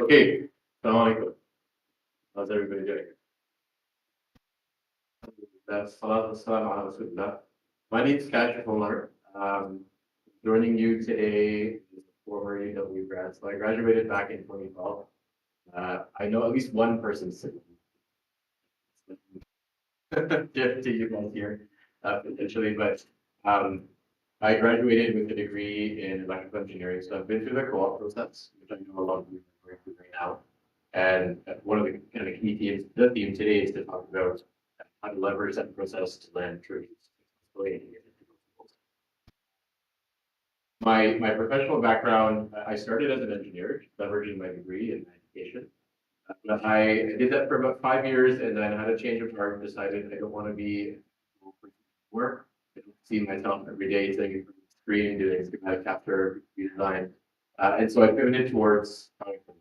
Okay, Assalamualaikum. How's everybody doing? My name is Kashif Umer. Joining you today is a former UW grad. So I graduated back in 2012. I know at least one person sitting to you guys here, potentially, but um, I graduated with a degree in electrical engineering. So I've been through the co-op process, which I know a lot of you are going through right now. And one of the kind of key themes, the theme today is to talk about how to leverage that process to land true successfully. My professional background, I started as an engineer, leveraging my degree in education. I did that for about 5 years and then had a change of heart, decided I don't want to be work. I don't see myself every day sitting in front of the screen doing schematic capture, design. And so I pivoted towards product management.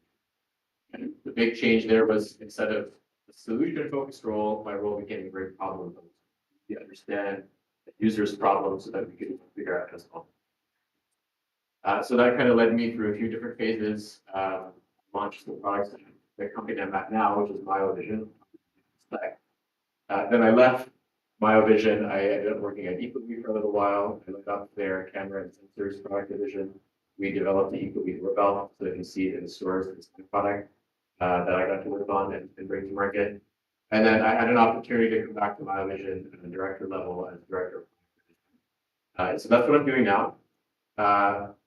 And the big change there was instead of a solution-focused role, my role became a great problem focused. We understand the user's problem so that we can figure out how to solve it. So that kind of led me through a few different phases. Launched the products that the company I'm at now, which is BioVision. Then I left BioVision. I ended up working at Ecobee for a little while. I led up their camera and sensors product division. We developed the Ecobee doorbell, so that you can see it in the stores. It's a product that I got to work on and bring to market. And then I had an opportunity to come back to BioVision at the director level as director. So that's what I'm doing now.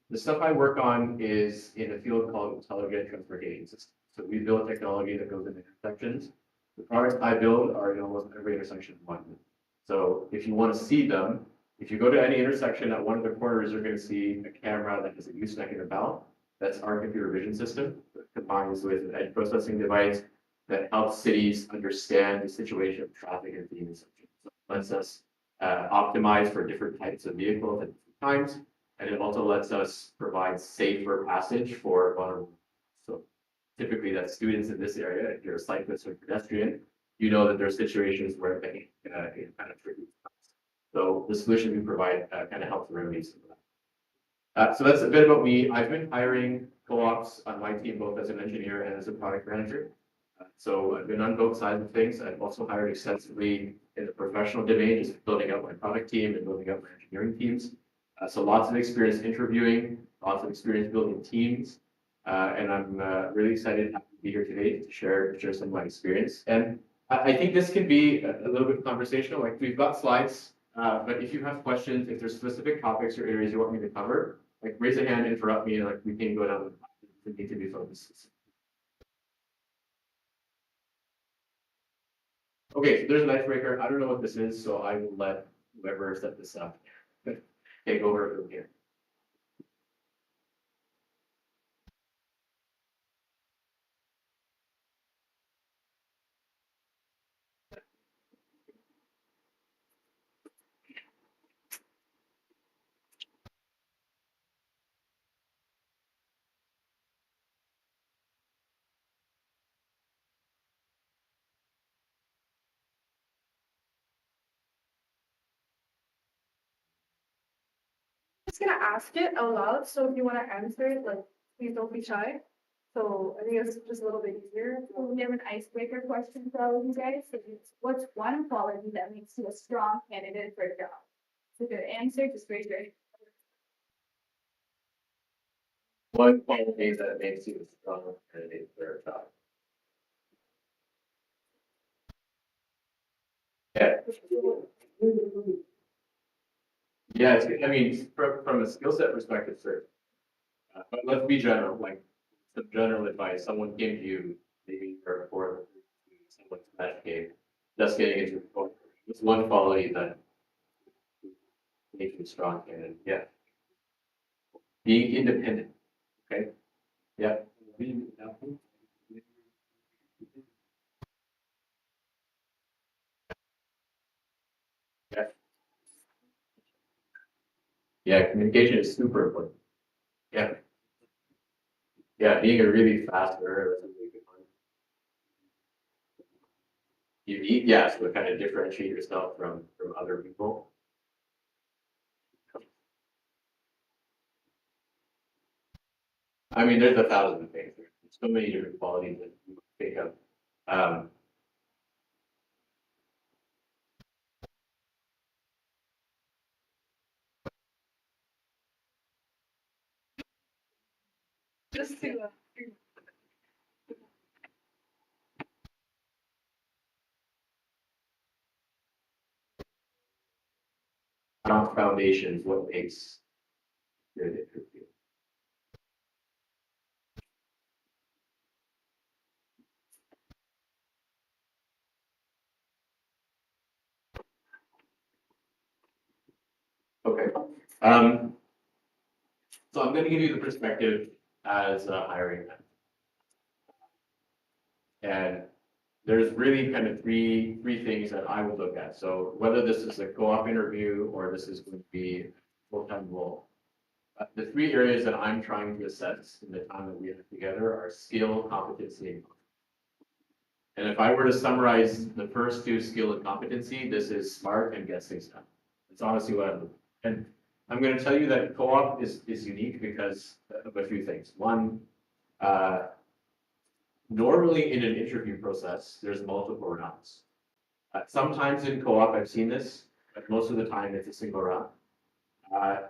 The stuff I work on is in a field called intelligent transportation systems. So we build technology that goes into intersections. The products I build are in almost every intersection in London. So if you want to see them, if you go to any intersection at one of the corners, you're going to see a camera that has a gooseneck and a bell. That's our computer vision system that combines with an edge processing device that helps cities understand the situation of traffic at the intersection. So it lets us optimize for different types of vehicles at different times. And it also lets us provide safer passage for vulnerable. So typically that's students in this area. If you're a cyclist or pedestrian, you know that there are situations where they kind of tricky. So the solution we provide kind of helps remedy some of that. So that's a bit about me. I've been hiring co-ops on my team, both as an engineer and as a product manager. So I've been on both sides of things. I've also hired extensively in the professional domain, just building up my product team and building up my engineering teams. So lots of experience interviewing, lots of experience building teams, and I'm really excited to be here today to share some of my experience. And I think this can be a little bit conversational. Like we've got slides, but if you have questions, if there's specific topics or areas you want me to cover, like raise a hand, interrupt me, and like we can go down the path that need to be focused. Okay, so there's an icebreaker. I don't know what this is, so I will let whoever set this up take over from here. Just gonna ask it out loud, so if you wanna answer it, like, please don't be shy. So I think it's just a little bit easier. So we have an icebreaker question for all of you guys. So what's one quality that makes you a strong candidate for a job? So if you answer, just raise your hand. One quality that makes you a strong candidate for a job. Yeah. Yeah, I mean, from a skill set perspective, sir. But let's be general, like some general advice. Someone came to you, maybe you're for someone's match game, just getting into the sport. It's one quality that makes you strong candidate. Yeah. Being independent. Okay. Yeah. Yeah. Yeah. Communication is super important. Yeah. Yeah. Being a really fast learner, that's a really good one. You need, yes, to kind of differentiate yourself from other people. I mean, there's 1,000 things. so many different qualities that you pick up. Just to, Foundations, what makes good interview. Okay. So I'm going to give you the perspective as a hiring manager. And there's really kind of three things that I would look at. So whether this is a co-op interview or this is going to be a full-time role, the three areas that I'm trying to assess in the time that we have together are skill, competency, and confidence. And if I were to summarize the first two, skill and competency, this is smart and gets things done. It's honestly what I'm looking for. And I'm going to tell you that co-op is unique because of a few things. One, normally in an interview process, there's multiple rounds. Sometimes in co-op, I've seen this, but most of the time it's a single round.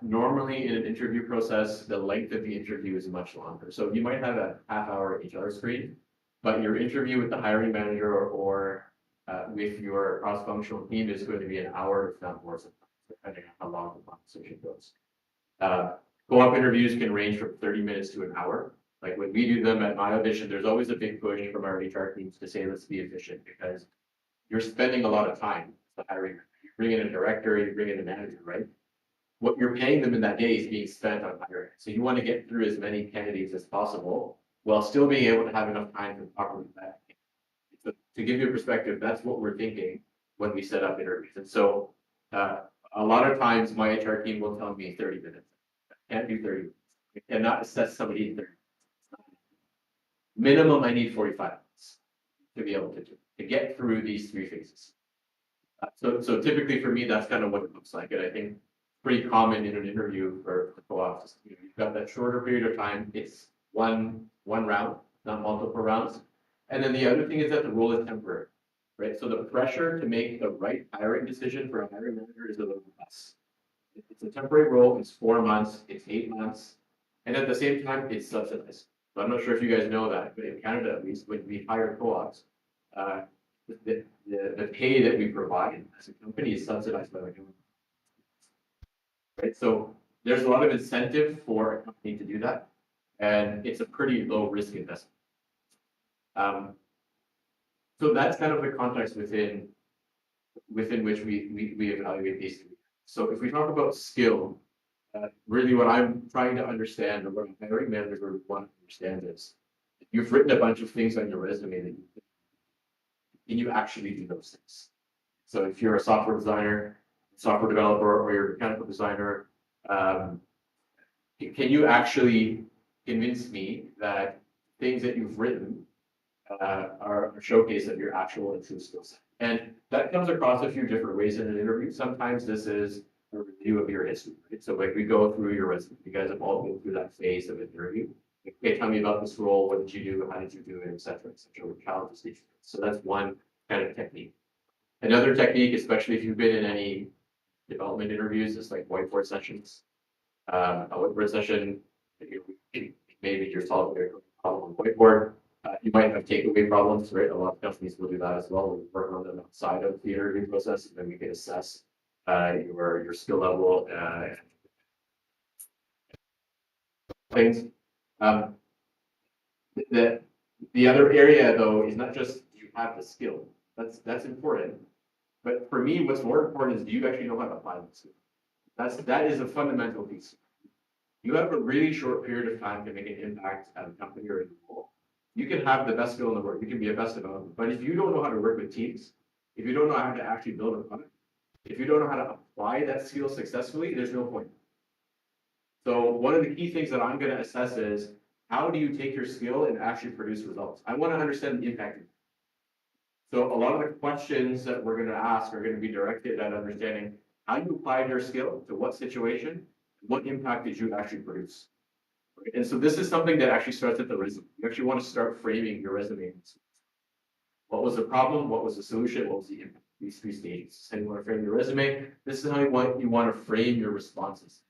Normally in an interview process, the length of the interview is much longer. So you might have a half-hour HR screen, but your interview with the hiring manager or with your cross-functional team is going to be an hour, if not more, sometimes, depending on how long the conversation goes. Co-op interviews can range from 30 minutes to an hour. Like when we do them at MyoVision, there's always a big push from our HR teams to say, let's be efficient, because you're spending a lot of time as the hiring. You bring in a director, you bring in a manager, right? What you're paying them in that day is being spent on hiring. So you want to get through as many candidates as possible while still being able to have enough time to properly vet. So to give you a perspective, that's what we're thinking when we set up interviews. And so a lot of times my HR team will tell me 30 minutes. I can't do 30 minutes. I cannot assess somebody in 30 minutes. Minimum, I need 45 minutes to be able to get through these three phases. So typically for me, that's kind of what it looks like. And I think pretty common in an interview for co-ops. You've got that shorter period of time. It's one round, not multiple rounds. And then the other thing is that the role is temporary, right? So the pressure to make the right hiring decision for a hiring manager is a little less. It's a temporary role. It's 4 months. It's 8 months. And at the same time, it's subsidized. So I'm not sure if you guys know that, but in Canada, at least, when we hire co-ops, the pay that we provide as a company is subsidized by the government. Right, so there's a lot of incentive for a company to do that, and it's a pretty low risk investment. So that's kind of the context within which we evaluate these three. So if we talk about skill, really what I'm trying to understand, or what a hiring manager would want to understand is, you've written a bunch of things on your resume that can you actually do those things? So if you're a software designer, software developer, or you're a mechanical designer, can you actually convince me that things that you've written are a showcase of your actual and true skill set? And that comes across a few different ways in an interview. Sometimes this is a review of your history, right? So like we go through your resume. You guys have all been through that phase of an interview. Okay, tell me about this role. What did you do? How did you do it? Et cetera, et cetera. What challenges did you face? So that's one kind of technique. Another technique, especially if you've been in any development interviews, is like whiteboard sessions. A whiteboard session, maybe you're solving a problem on whiteboard. You might have takeaway problems, right? A lot of companies will do that as well. We work on them outside of the interview process, and then we can assess your skill level things. The other area though is not just do you have the skill. That's important. But for me, what's more important is do you actually know how to apply the skill? That is a fundamental piece. You have a really short period of time to make an impact at a company or a role. You can have the best skill in the world. You can be a best developer. But if you don't know how to work with teams, if you don't know how to actually build a product, if you don't know how to apply that skill successfully, there's no point. So one of the key things that I'm going to assess is how do you take your skill and actually produce results? I want to understand the impact. So a lot of the questions that we're going to ask are going to be directed at understanding how you applied your skill to what situation, what impact did you actually produce? And so this is something that actually starts at the resume. You actually want to start framing your resume. What was the problem? What was the solution? What was the impact? These three stages. And you want to frame your resume. This is how you want to frame your responses.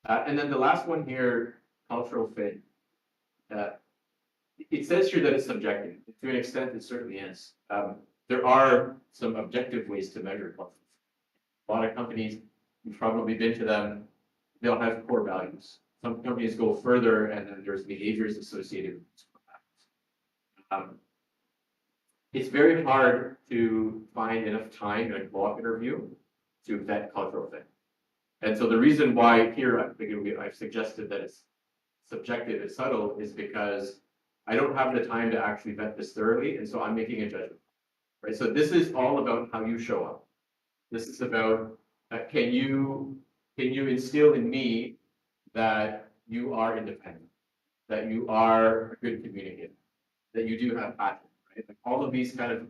And then the last one here, cultural fit. It says here that it's subjective. To an extent, it certainly is. There are some objective ways to measure cultural fit. A lot of companies, you've probably been to them, they'll have core values. Some companies go further, and then there's behaviors associated with those core values. It's very hard to find enough time in a co-op interview to vet cultural fit. And so the reason why here I've suggested that it's subjective and subtle is because I don't have the time to actually vet this thoroughly, and so I'm making a judgment. Right. So this is all about how you show up. This is about can you instill in me that you are independent, that you are a good communicator, that you do have passion, right? Like all of these kind of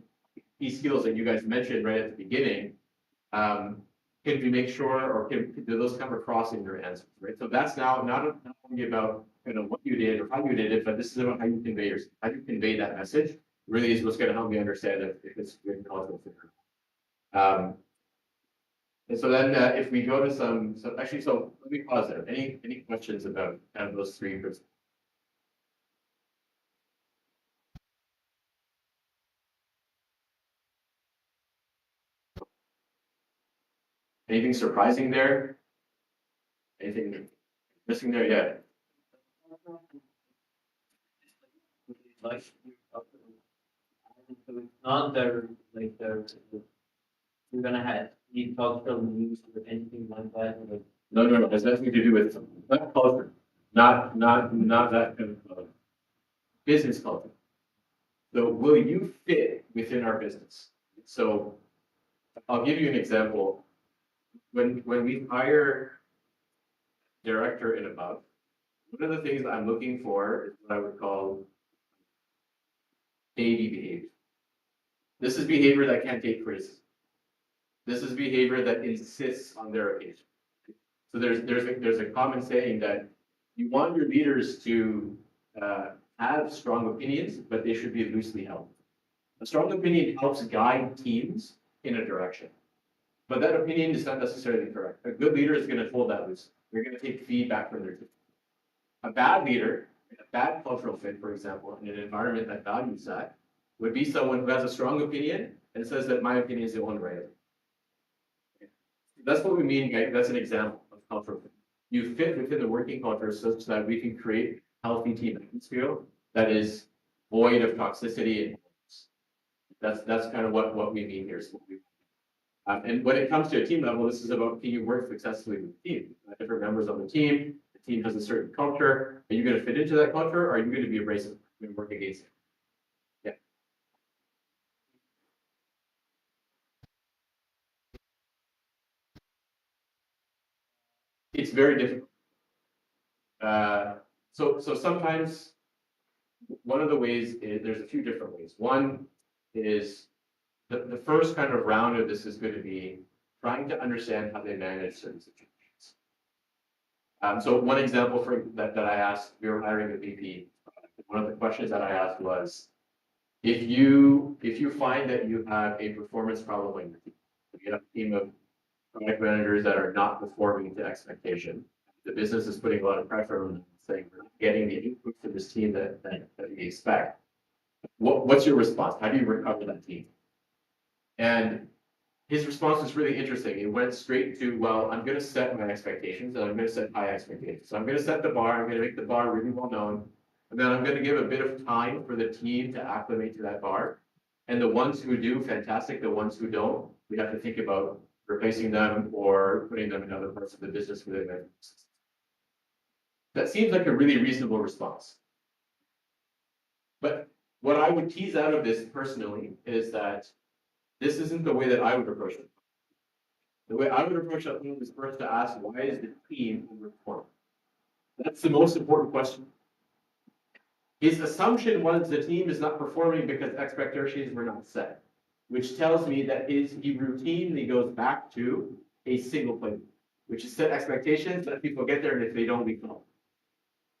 key skills that you guys mentioned right at the beginning, can we make sure, or do those come across in your answers, right? So that's now not only about what you did or how you did it, but this is about how you convey that message. Really is what's going to help me understand if it's good cultural fit. And so then if we go to so let me pause there. Any questions about kind of those three groups? Anything surprising there? Anything missing there? Yeah. Like, so it's not that like you're gonna have need cultural news or anything like that. Like, No. It has nothing to do with not culture, not that kind of business culture. So will you fit within our business? So I'll give you an example. When we hire director and above, one of the things I'm looking for is what I would call baby behavior. This is behavior that can't take criticism. This is behavior that insists on their occasion. So there's a common saying that you want your leaders to have strong opinions, but they should be loosely held. A strong opinion helps guide teams in a direction, but that opinion is not necessarily correct. A good leader is going to hold that loose. They're going to take feedback from their team. A bad leader, a bad cultural fit, for example, in an environment that values that, would be someone who has a strong opinion and says that my opinion is the only right. That's what we mean, guys. That's an example of cultural fit. You fit within the working culture such that we can create healthy team atmosphere that is void of toxicity and that's kind of what we mean here. And when it comes to a team level, this is about can you work successfully with the team? Different members of the team has a certain culture. Are you going to fit into that culture, or are you going to be abrasive and work against it? Yeah. It's very difficult. So sometimes one of the ways is there's a few different ways. One is the first kind of round of this is going to be trying to understand how they manage certain situations. So one example that I asked, we were hiring a VP. One of the questions that I asked was, if you find that you have a performance problem in your team, if you have a team of product managers that are not performing to expectation, the business is putting a lot of pressure on them, saying we're not getting the input from this team that we expect. What's your response? How do you recover that team? And his response was really interesting. It went straight to, well, I'm going to set my expectations, and I'm going to set high expectations. So I'm going to set the bar. I'm going to make the bar really well known. And then I'm going to give a bit of time for the team to acclimate to that bar. And the ones who do, fantastic. The ones who don't, we have to think about replacing them or putting them in other parts of the business within their business. That seems like a really reasonable response. But what I would tease out of this personally is that this isn't the way that I would approach it. The way I would approach it is first to ask, why is the team underperforming? That's the most important question. His assumption was the team is not performing because expectations were not set, which tells me that he routinely goes back to a single playbook. which is set expectations, let people get there, and if they don't, we fail.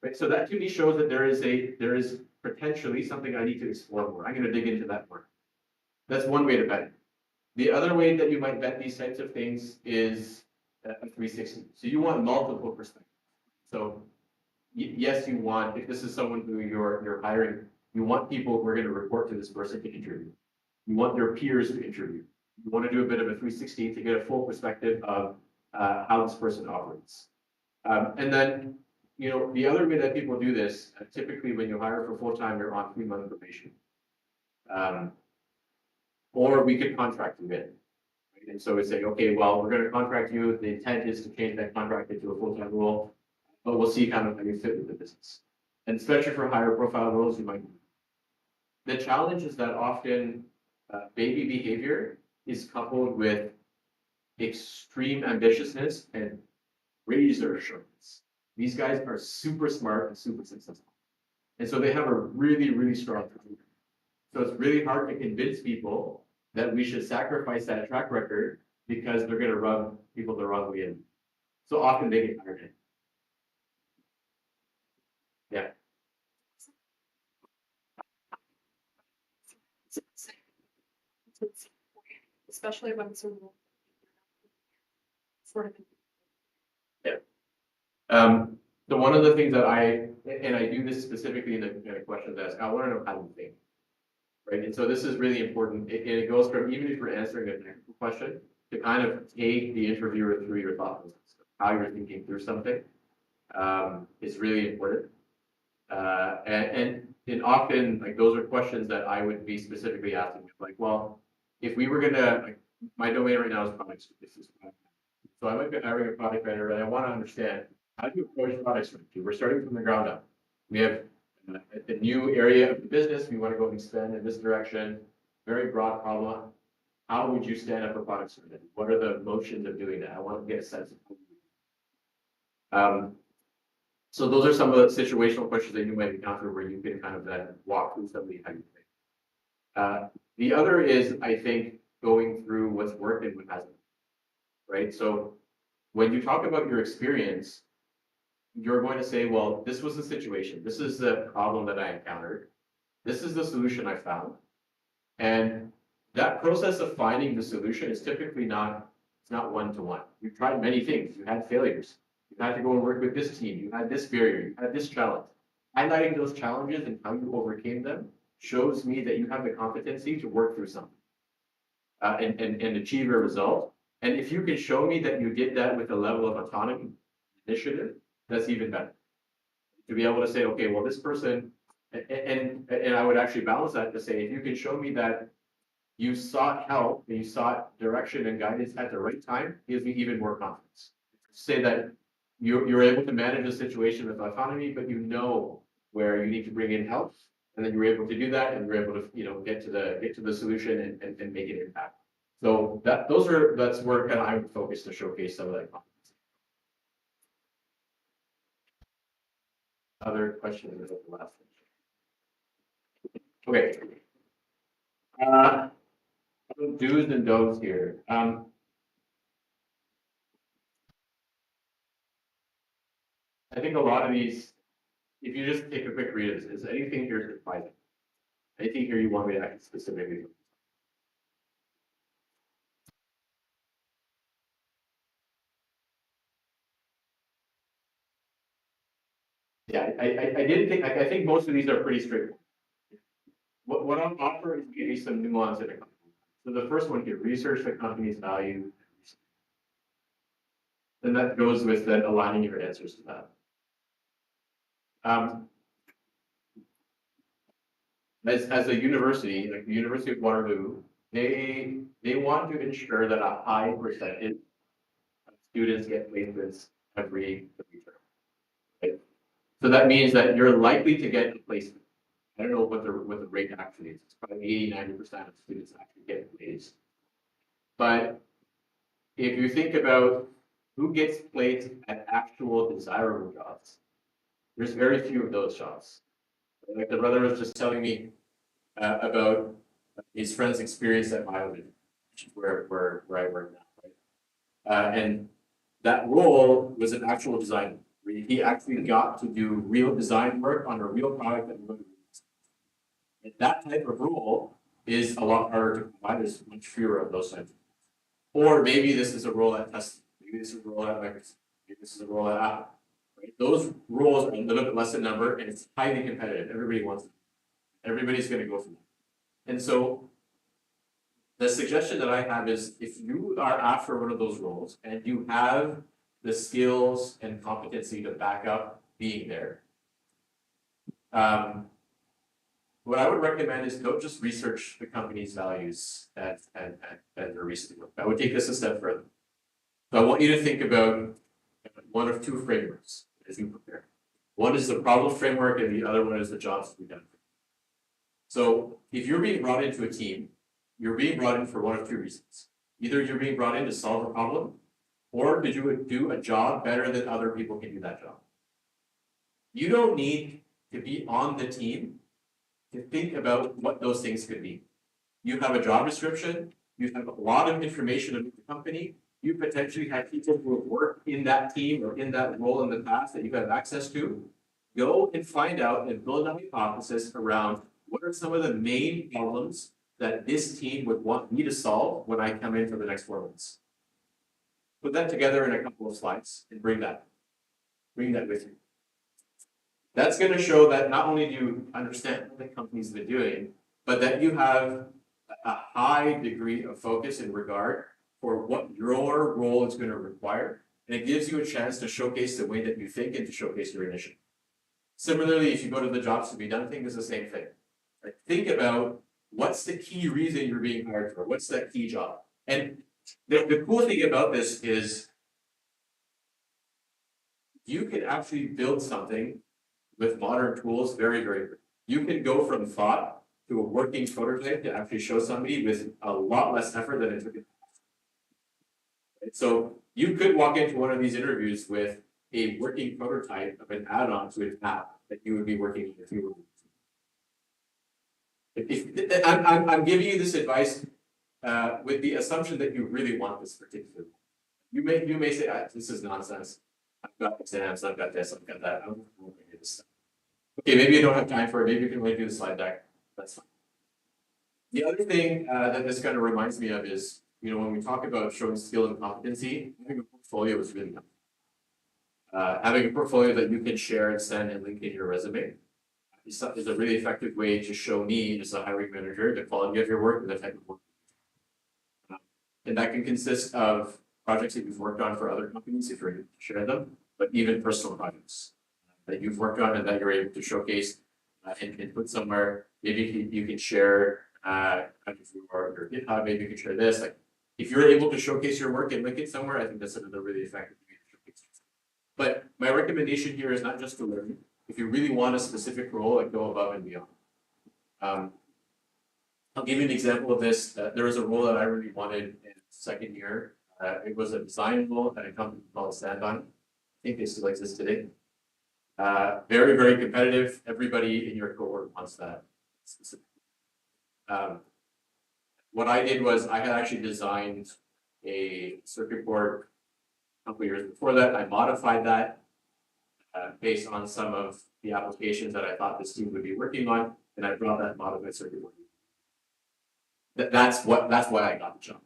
Right, so that to me shows that there is potentially something I need to explore more. I'm going to dig into that more. That's one way to bet it. The other way that you might bet these types of things is a 360. So you want multiple perspectives. So yes, you want, if this is someone who you're hiring, you want people who are going to report to this person to interview. You want their peers to interview. You want to do a bit of a 360 to get a full perspective of how this person operates. And then, the other way that people do this, typically when you hire for full-time, you're on 3-month probation. Or we could contract you in. Right? And so we say, okay, well, we're going to contract you. The intent is to change that contract into a full-time role, but we'll see kind of how you fit with the business. And especially for higher profile roles, you might. The challenge is that often baby behavior is coupled with extreme ambitiousness and razor sharpness. These guys are super smart and super successful. And so they have a really, really strong track record. So it's really hard to convince people that we should sacrifice that track record because they're going to rub people the wrong way in. So often they get hired in. Yeah. Especially when it's a rule. Sort of. So one of the things that I do this specifically in the questions asked, I want to know how you think. Right, and so this is really important. It goes from, even if you're answering a technical question, to kind of take the interviewer through your thought process, how you're thinking through something. It's really important. And often, like, those are questions that I would be specifically asking, like, well, if we were gonna, like, my domain right now is product strategy. So I might be hiring a product manager, and I want to understand, how do you approach product strategy? We're starting from the ground up. We have a new area of the business. We want to go and expand in this direction. Very broad problem. How would you stand up a product strategy? What are the motions of doing that? I want to get a sense of how you do it. So those are some of the situational questions that you might encounter where you can kind of then walk through somebody how you think. The other is, I think, going through what's worked and what hasn't. Right. So when you talk about your experience, you're going to say, well, this was the situation. This is the problem that I encountered. This is the solution I found. And that process of finding the solution is typically not one-to-one. You've tried many things. You had failures. You had to go and work with this team. You had this barrier. You had this challenge. Highlighting those challenges and how you overcame them shows me that you have the competency to work through something and achieve a result. And if you can show me that you did that with a level of autonomy, initiative, that's even better. To be able to say, okay, well, this person, and I would actually balance that to say, if you can show me that you sought help and you sought direction and guidance at the right time, gives me even more confidence. Say that you're able to manage a situation with autonomy, but you know where you need to bring in help, and then you're able to do that, and you're able to get to the solution and make it impact. So that's where kind of I would focus to showcase some of that confidence. Other questions about the last one? Okay. Do's and don'ts here. I think a lot of these, if you just take a quick read of this, is anything here surprising? Anything here you want me to act specifically? Yeah, I didn't think, I think most of these are pretty straightforward. What I'll offer is give you some nuance in a company. So the first one here, research the company's value. Then that goes with then aligning your answers to that. As a university, like the University of Waterloo, they want to ensure that a high percentage of students get placements every term. Right? So that means that you're likely to get a placement. I don't know what the rate actually is. It's probably 80–90% of students actually get placed. But if you think about who gets placed at actual desirable jobs, there's very few of those jobs. Like the brother was just telling me about his friend's experience at Myovision, which is where I work now, right? And that role was an actual designer. He actually got to do real design work on a real product that was. And that type of role is a lot harder to provide. There's much fewer of those types. Or maybe this is a role at Tesla. Maybe this is a role at Microsoft. Maybe this is a role at Apple. Right? Those roles are a little bit less in number, and it's highly competitive. Everybody wants it. Everybody's going to go for them. And so the suggestion that I have is if you are after one of those roles and you have the skills and competency to back up being there, what I would recommend is don't just research the company's values and their recent work. I would take this a step further. So I want you to think about one of two frameworks as you prepare. One is the problem framework and the other one is the jobs to be done. So if you're being brought into a team, you're being brought in for one of two reasons. Either you're being brought in to solve a problem, or to do a job better than other people can do that job. You don't need to be on the team to think about what those things could be. You have a job description, you have a lot of information about the company, you potentially have people who have worked in that team or in that role in the past that you have access to. Go and find out and build a hypothesis around what are some of the main problems that this team would want me to solve when I come in for the next 4 months. Put that together in a couple of slides and bring that with you. That's going to show that not only do you understand what the company's been doing, but that you have a high degree of focus and regard for what your role is going to require. And it gives you a chance to showcase the way that you think and to showcase your initiative. Similarly, if you go to the jobs to be done thing, it's the same thing. Like, think about what's the key reason you're being hired for? What's that key job? And the cool thing about this is you can actually build something with modern tools very, very quickly. You can go from thought to a working prototype to actually show somebody with a lot less effort than it took. Right? So you could walk into one of these interviews with a working prototype of an add-on to an app that you would be working on if you were. I'm giving you this advice with the assumption that you really want this particular. You may say, this is nonsense. I've got exams, I've got this, I've got that. I don't know any of this stuff. Okay, maybe you don't have time for it. Maybe you can only do the slide deck. That's fine. The other thing that this kind of reminds me of is, when we talk about showing skill and competency, having a portfolio is really helpful. Having a portfolio that you can share and send and link in your resume is a really effective way to show me as a hiring manager the quality of your work and the type of work. And that can consist of projects that you've worked on for other companies if you're able to share them, but even personal projects that you've worked on and that you're able to showcase and put somewhere. Maybe you can share your GitHub, maybe you can share this. Like, if you're able to showcase your work and link it somewhere, I think that's another really effective way to showcase it. But my recommendation here is not just to learn. If you really want a specific role, like, go above and beyond. I'll give you an example of this. There was a role that I really wanted in second year. It was a design role at a company called Standon. I think they still exist today. Very, very competitive. Everybody in your cohort wants that. What I did was I had actually designed a circuit board a couple years before that. I modified that based on some of the applications that I thought this team would be working on, and I brought that modified circuit board. That's why I got the job.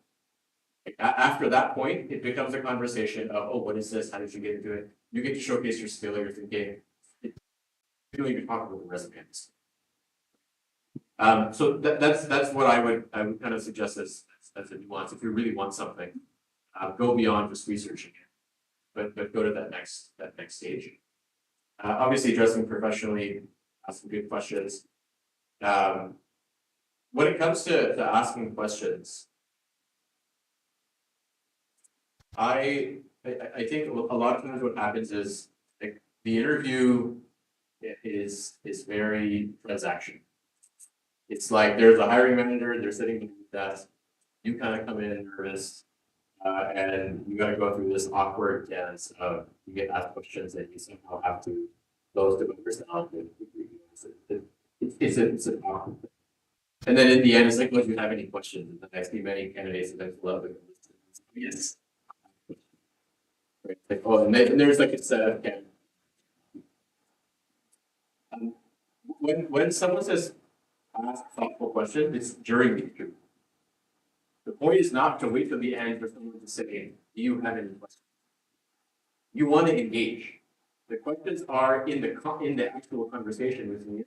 Like, after that point, it becomes a conversation of, oh, what is this? How did you get into it? You get to showcase your skill, your thinking. You don't even talk about the resume. So that's what I would kind of suggest as a nuance. If you really want something, go beyond just researching it, but go to that next stage. Obviously, dressing professionally, ask some good questions. When it comes to asking questions, I think a lot of times what happens is, like, the interview is very transactional. It's like there's a hiring manager, they're sitting at the desk, you kind of come in nervous, and you got to go through this awkward dance of you get asked questions and you somehow have to close the personality. It's an awkward thing. And then in the end, it's like, well, do you have any questions? And I see many candidates that love it. Yes. Right? Like, oh, and there's like a set of cameras. When someone says ask a thoughtful question, it's during the interview. The point is not to wait till the end for someone to say, do you have any questions? You want to engage. The questions are in the actual conversation with me.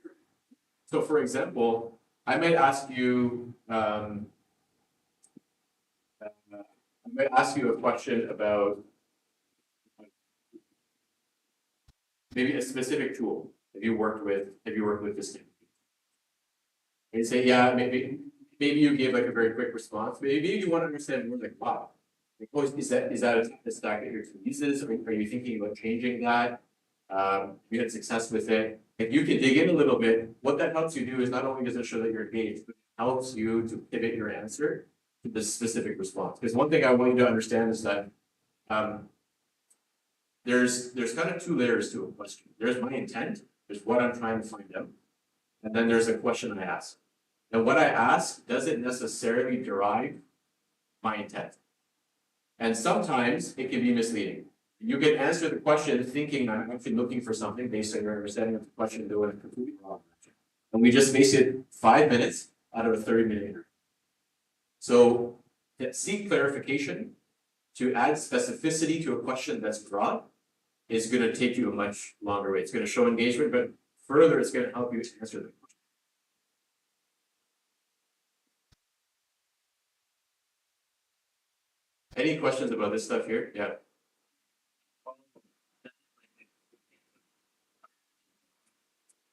So for example, I might ask you, a question about maybe a specific tool. Have you worked with this thing? And you say, yeah, maybe you give like a very quick response. Maybe you want to understand more like, wow, like, oh, is that a stack that your team uses? Or are you thinking about changing that? You had success with it. If you can dig in a little bit, what that helps you do is not only does it show that you're engaged, but it helps you to pivot your answer to the specific response. Because one thing I want you to understand is that there's kind of two layers to a question. There's my intent, there's what I'm trying to find out, and then there's a question I ask. Now, what I ask doesn't necessarily derive my intent. And sometimes it can be misleading. You can answer the question thinking I'm actually looking for something based on your understanding of the question and doing a completely wrong answer. And we just wasted 5 minutes out of a 30-minute interview. So to seek clarification, to add specificity to a question that's broad, is going to take you a much longer way. It's going to show engagement, but further, it's going to help you answer the question. Any questions about this stuff here? Yeah.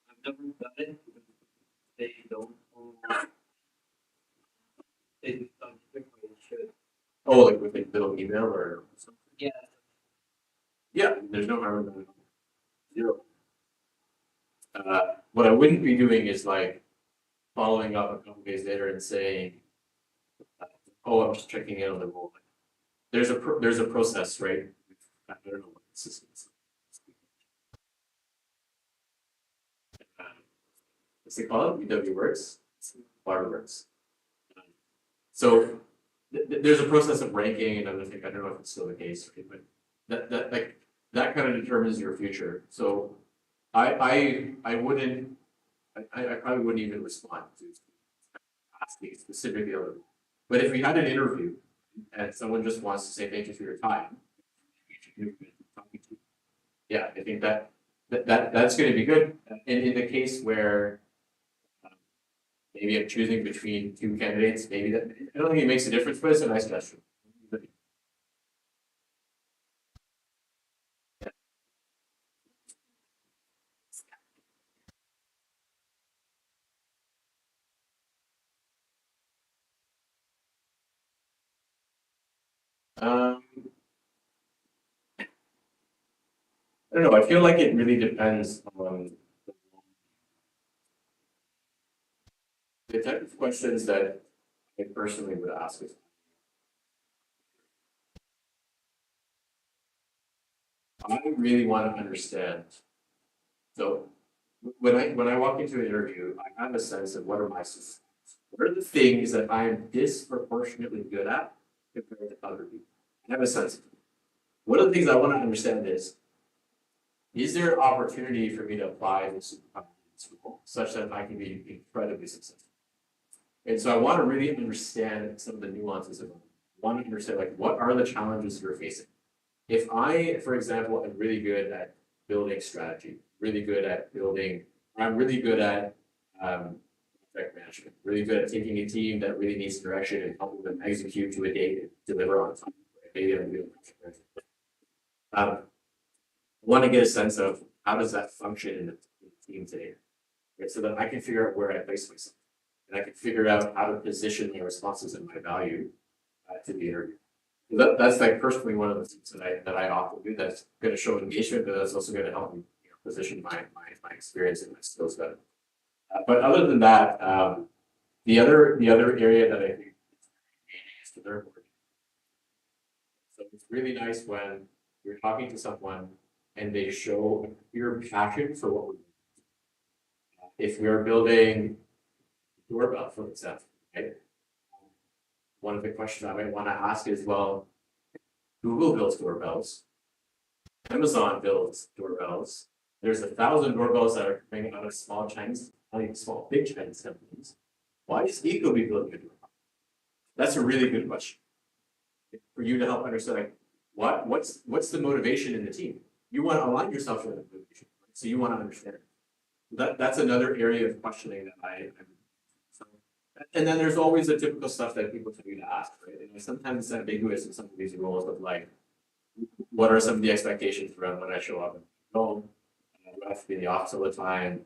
I've never done it. They don't. They do something different. It should. Oh, like with a little email or something? Yeah. Yeah, there's no harm in that. Zero. What I wouldn't be doing is like following up a couple days later and saying, oh, I'm just checking in on the role. There's a process, right? I don't know what the system is. What's it called? UW Works? Waterworks. So there's a process of ranking and other things. I don't know if it's still the case, right? But that kind of determines your future. So I probably wouldn't even respond to asking specifically. But if we had an interview and someone just wants to say thank you for your time, yeah, I think that's going to be good. And in the case where maybe I'm choosing between two candidates, maybe that I don't think it makes a difference, but it's a nice gesture. I don't know. I feel like it really depends on the type of questions that I personally would ask. I really want to understand. So when I walk into an interview, I have a sense of what are my strengths. What are the things that I am disproportionately good at compared to other people? I have a sense. One of the things I want to understand is there an opportunity for me to apply this role such that I can be incredibly successful? And so I want to really understand some of the nuances of it. I want to understand like what are the challenges you're facing. If I, for example, am really good at building strategy, really good at building, I'm really good at project management, really good at taking a team that really needs direction and helping them execute to a date and deliver on time. Right? Maybe I'm doing I want to get a sense of how does that function in the team today, right? So that I can figure out where I place myself, and I can figure out how to position my responses and my value to the interview. That's like personally one of the things that I often do. That's going to show engagement, but that's also going to help me position my experience and my skills better. But other than that, the other area that I think is to learn more. So it's really nice when you're talking to someone and they show a clear passion for what we're doing. If we're building doorbell, for example, right? One of the questions I might want to ask is, well, Google builds doorbells. Amazon builds doorbells. There's 1,000 doorbells that are coming out of small Chinese, big Chinese companies. Why is Ecobee building a doorbell? That's a really good question for you to help understand. Like, what's the motivation in the team? You want to align yourself to that motivation, right? So you want to understand it. That's another area of questioning that I'm so, and then there's always the typical stuff that people tell you to ask, right? And sometimes it's ambiguous in some of these roles of like, what are some of the expectations around when I show up? No, I have to be in the office all the time.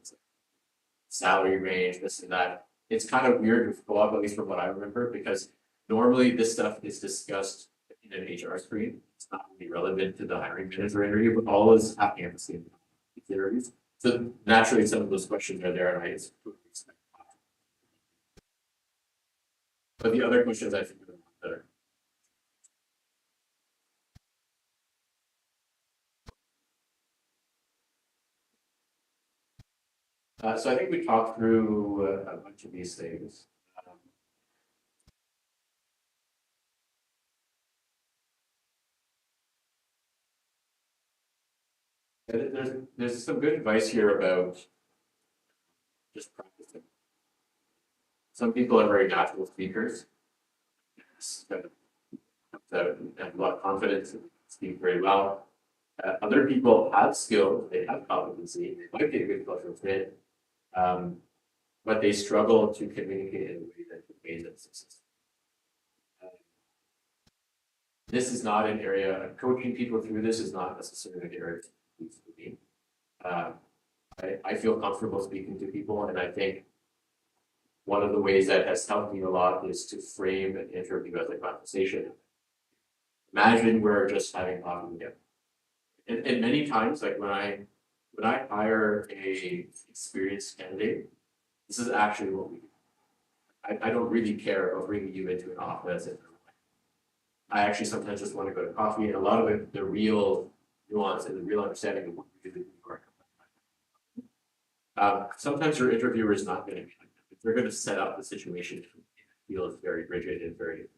Salary range, this and that. It's kind of weird with co-op, at least from what I remember, because normally this stuff is discussed in an HR screen. It's not really relevant to the hiring manager interview, but all is happening at the same time. Interviews. So naturally, some of those questions are there, and I totally expect. But the other questions I think are better. So I think we talked through a bunch of these things. There's some good advice here about just practicing. Some people are very natural speakers. Kind of have a lot of confidence and speak very well. Other people have skill, they have competency, they might be a good cultural fit, but they struggle to communicate in a way that conveys them success. This is not an area, coaching people through this is not necessarily an area for me. I feel comfortable speaking to people, and I think one of the ways that has helped me a lot is to frame an interview as a conversation. Imagine we're just having coffee together. And many times, like when I hire a experienced candidate, this is actually what we do. I don't really care about bringing you into an office. And I actually sometimes just want to go to coffee, and a lot of it, the real nuance and the real understanding of what we do are. Sometimes your interviewer is not going to be like that. They're going to set up the situation. It feels very rigid and very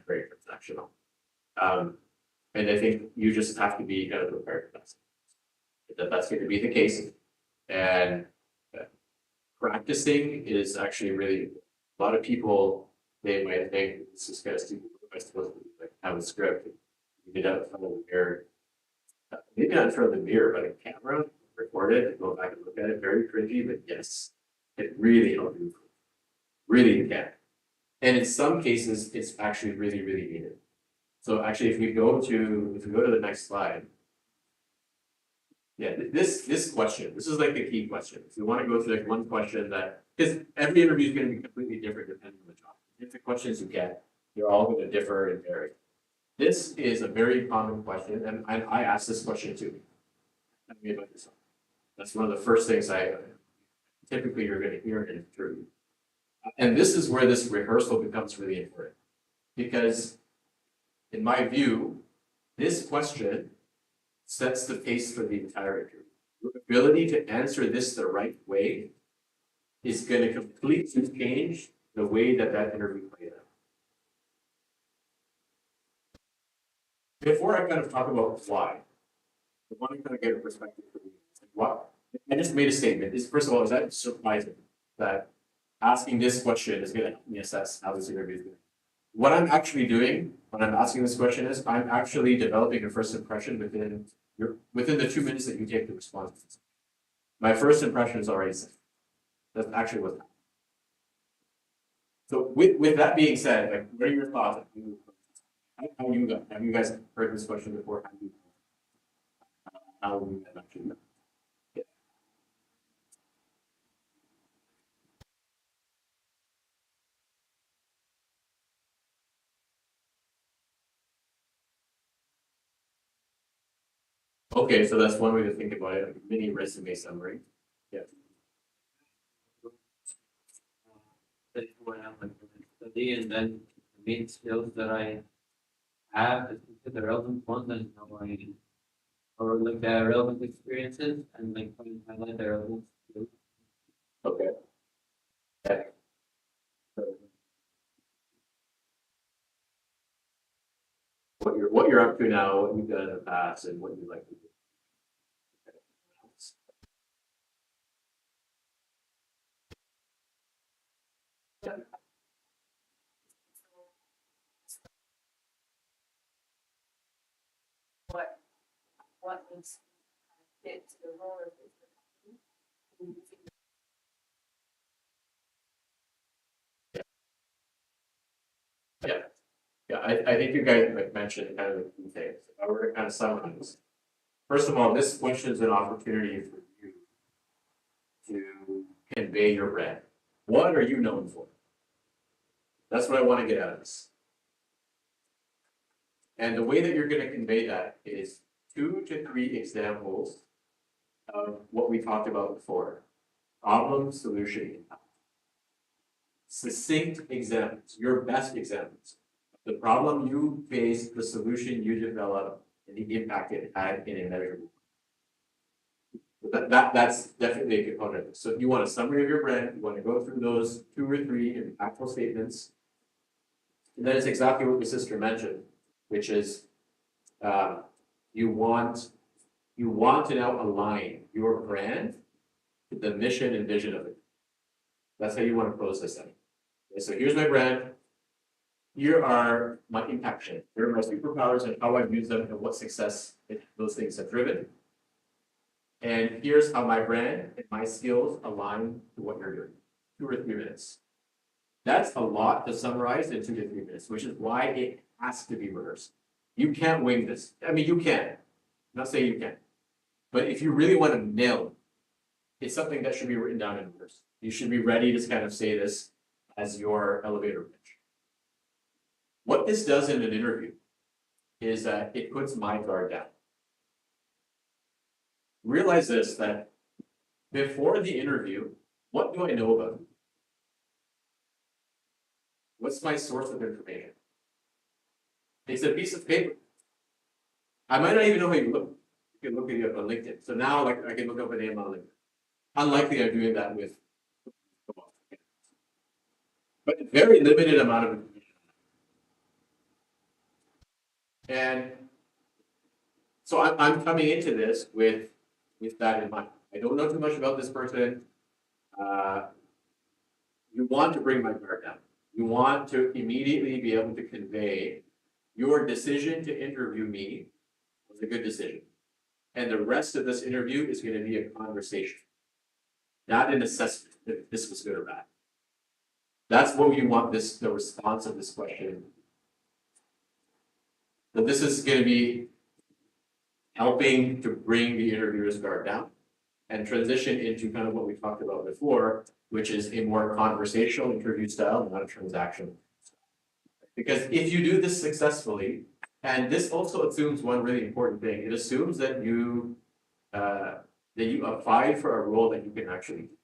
transactional. And I think you just have to be kind of prepared for that. That's going to be the case. And practicing is actually really, a lot of people, they might think this is kind of stupid. Am I supposed to like have a script? You get out in front of the mirror. Maybe not in front of the mirror, but a camera, record it, and go back and look at it. Very cringy, but yes, it really helps you. Really can. And in some cases, it's actually really, really needed. So actually, if we go to the next slide, yeah, this question, this is like the key question. If you want to go through like one question that, because every interview is going to be completely different depending on the job. If the questions you get, they're all going to differ and vary. This is a very common question, and I asked this question too. Tell me about yourself. That's one of the first things I typically you're going to hear in an interview. And this is where this rehearsal becomes really important, because in my view, this question sets the pace for the entire interview. Your ability to answer this the right way is going to completely change the way that interview plays out. Before I kind of talk about why, I want to kind of get a perspective from you. What I just made a statement. First of all, is that surprising that asking this question is going to help me assess how this interview is going? What I'm actually doing when I'm asking this question is I'm actually developing a first impression within the 2 minutes that you take to respond. My first impression is already set. That's actually what's happening. So with that being said, like, what are your thoughts? Have you guys heard this question before? How do you actually know? Yeah. Okay, so that's one way to think about it, like a mini resume summary. Yeah. That is what I'm like study, and then the main skills that I have is the relevant ones, and how I or like the relevant experiences, and like highlight the relevant skills. Okay. Yeah. What you're up to now, what you've done in the past, and what you'd like to do. What needs to fit to the role of this. Yeah, I think you guys like mentioned kind of the key things. If I were to kind of summarize. First of all, this question is an opportunity for you to convey your brand. What are you known for? That's what I want to get out of this. And the way that you're going to convey that is 2 to 3 examples of what we talked about before. Problem, solution, impact. Succinct examples, your best examples. The problem you faced, the solution you developed, and the impact it had in a measurable. That's definitely a component of it. So if you want a summary of your brand, you want to go through those 2 or 3 impactful statements. And then it's exactly what the sister mentioned, which is you want to now align your brand to the mission and vision of it. That's how you want to close this thing. Okay, so here's my brand. Here are my impact chain. Here are my superpowers and how I've used them and what success those things have driven. And here's how my brand and my skills align to what you're doing. 2 or 3 minutes. That's a lot to summarize in 2 to 3 minutes, which is why it has to be rehearsed. You can't wing this. I mean, you can. I'm not saying you can. But if you really want to nail it, it's something that should be written down in rehearse. You should be ready to kind of say this as your elevator pitch. What this does in an interview is that it puts my guard down. Realize this, that before the interview, what do I know about you? What's my source of information? It's a piece of paper. I might not even know how you look. You can look at you on LinkedIn. So now, like, I can look up a name on LinkedIn. Unlikely I'm doing that with, but a very limited amount of information. And so I'm coming into this with that in mind. I don't know too much about this person. You want to bring my guard down. You want to immediately be able to convey your decision to interview me was a good decision. And the rest of this interview is going to be a conversation, not an assessment if this was good or bad. That's what you want the response of this question. But this is going to be helping to bring the interviewer's guard down and transition into kind of what we talked about before, which is a more conversational interview style, not a transaction. Because if you do this successfully, and this also assumes one really important thing, it assumes that you applied for a role that you can actually do.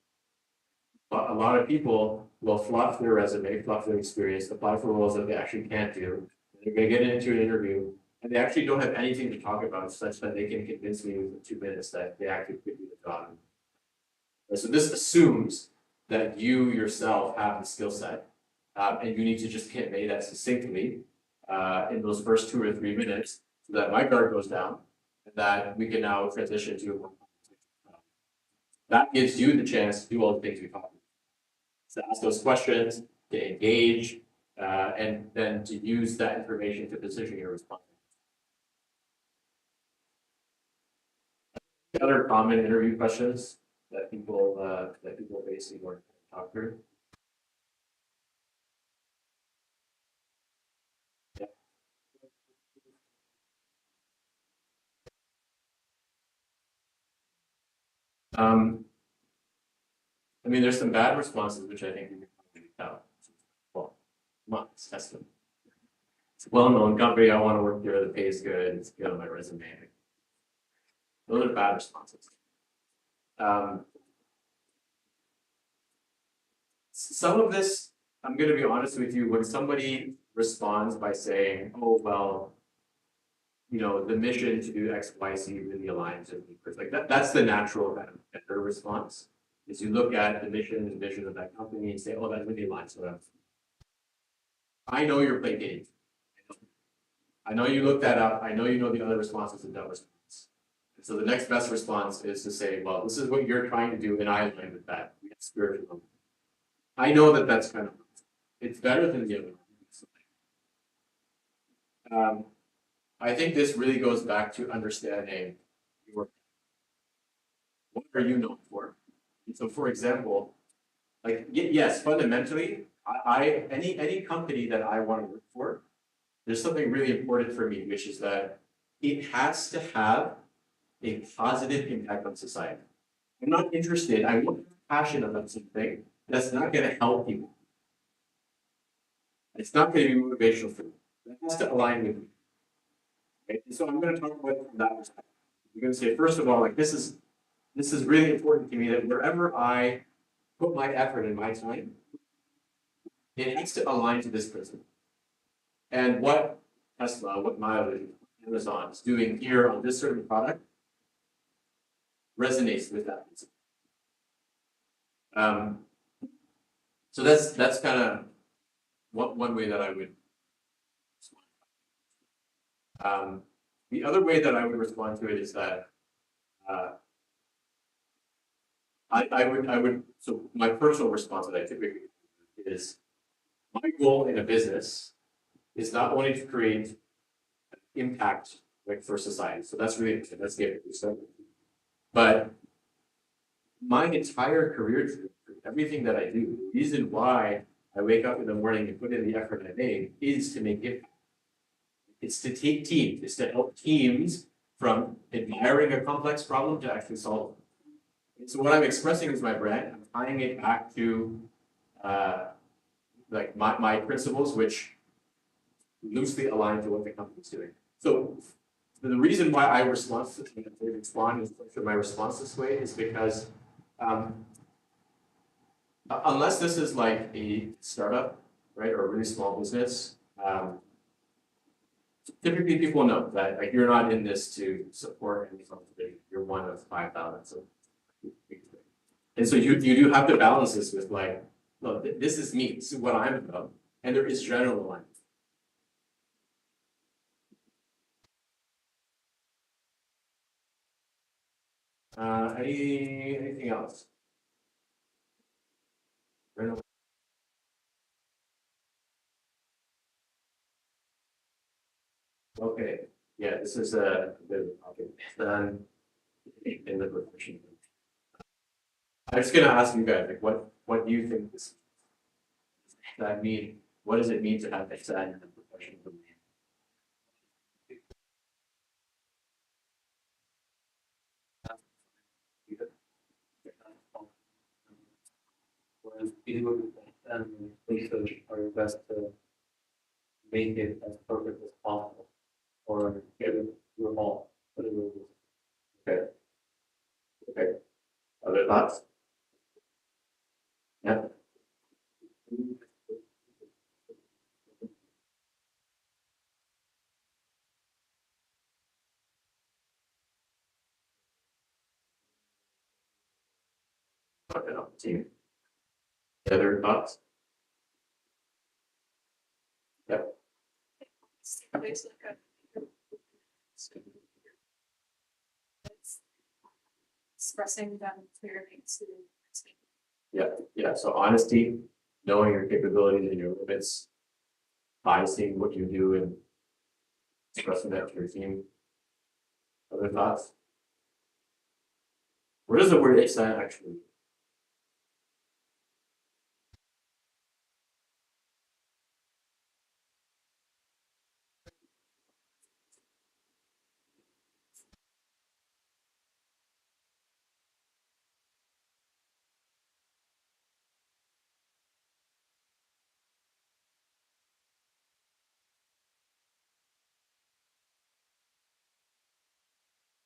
But a lot of people will fluff their resume, fluff their experience, apply for roles that they actually can't do. They're going to get into an interview, and they actually don't have anything to talk about such that they can convince me within 2 minutes that they actually could do the job. So this assumes that you yourself have the skill set, and you need to just convey that succinctly in those first 2 or 3 minutes, so that my guard goes down, and that we can now transition to a more conversation. That gives you the chance to do all the things we talked about. To ask those questions, to engage, and then to use that information to position your response. Other common interview questions that people basically want to talk through. Yeah. I mean, there's some bad responses which I think you can probably tell. Well, come on, let's test them. It's a well-known company. I want to work there. The pay is good. It's good on my resume. Those are bad responses. Some of this, I'm going to be honest with you, when somebody responds by saying, oh, well, you know, the mission to do X, Y, Z really aligns with me. Like that's the natural kind of better response. Is you look at the mission and vision of that company and say, oh, that really aligns with us. I know you're playing games. I know you looked that up. I know you know the other responses and that response. And so the next best response is to say, well, this is what you're trying to do, and I align with that. We have spiritual. I know that that's kind of it's better than the other one. I think this really goes back to understanding your, what are you known for? And so for example, like, yes, fundamentally, any company that I want to work for, there's something really important for me, which is that it has to have a positive impact on society. I'm not interested, I'm not passionate about something that's not gonna help people. It's not gonna be motivational for you. That has to align with me. Okay, and so I'm gonna talk about it from that perspective. I'm gonna say, first of all, like this is really important to me that wherever I put my effort and my time, it has to align to this principle. And what Tesla, what Mileage, Amazon is doing here on this certain product resonates with that principle. So that's kind of one way that I would respond. The other way that I would respond to it is that I would so my personal response that I typically do is my goal in a business is not only to create impact like for society. So that's really that's the stuff. But my entire career, everything that I do, the reason why I wake up in the morning and put in the effort I make is to make impact. It's to take teams, it's to help teams from admiring a complex problem to actually solve it. And so what I'm expressing is my brand, I'm tying it back to like my principles, which loosely align to what the company's doing. So the reason why I respond to my response this way is because unless this is like a startup, right, or a really small business, typically people know that like you're not in this to support any company. You're one of 5,000. So, and so you do have to balance this with like, look, this is me, this is what I'm about, and there is general alignment. Anything else? Okay, yeah, this is a bit of a topic. In the profession. I'm just gonna ask you guys, like, what do you think this that mean? What does it mean to have XN in the profession? Whereas people who and research are your best to make it as perfect as possible, or get it remote, whatever it is. Okay. Okay. Other thoughts? Yeah. Okay, team. Other thoughts? Yep. There's like a expressing them clearly to. Yeah, yeah. So honesty, knowing your capabilities and your limits, biasing what you do and expressing that to your team. Other thoughts? Where does the word XN actually?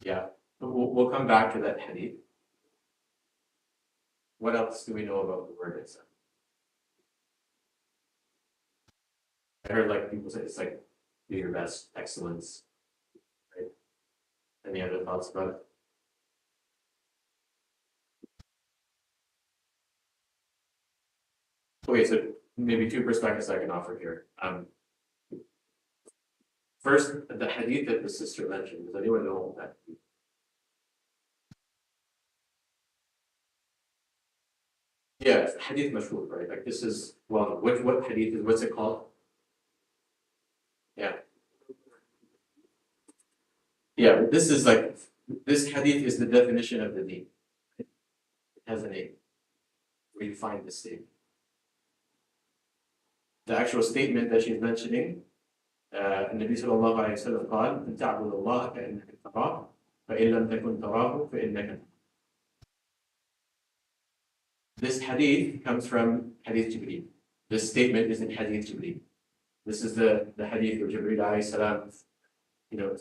Yeah, we'll come back to that hadith. What else do we know about the word XN? I heard like people say it's like do your best, excellence, right? Any other thoughts about it? Okay, so maybe two perspectives I can offer here. First, the hadith that the sister mentioned. Does anyone know that? Yeah, it's hadith mashhur, right? Like this is, well, what hadith is, what's it called? Yeah. Yeah, this is like, this hadith is the definition of the deen. It has a name where you find this statement. The actual statement that she's mentioning, النبي صلى الله عليه وسلم قال أن تعبد الله كأنك تراه فإن لم تكن تراه فإنك تراه. This hadith comes from Hadith Jibreel. This statement is in Hadith Jibreel. This is the hadith of Jibreel alayhi salam,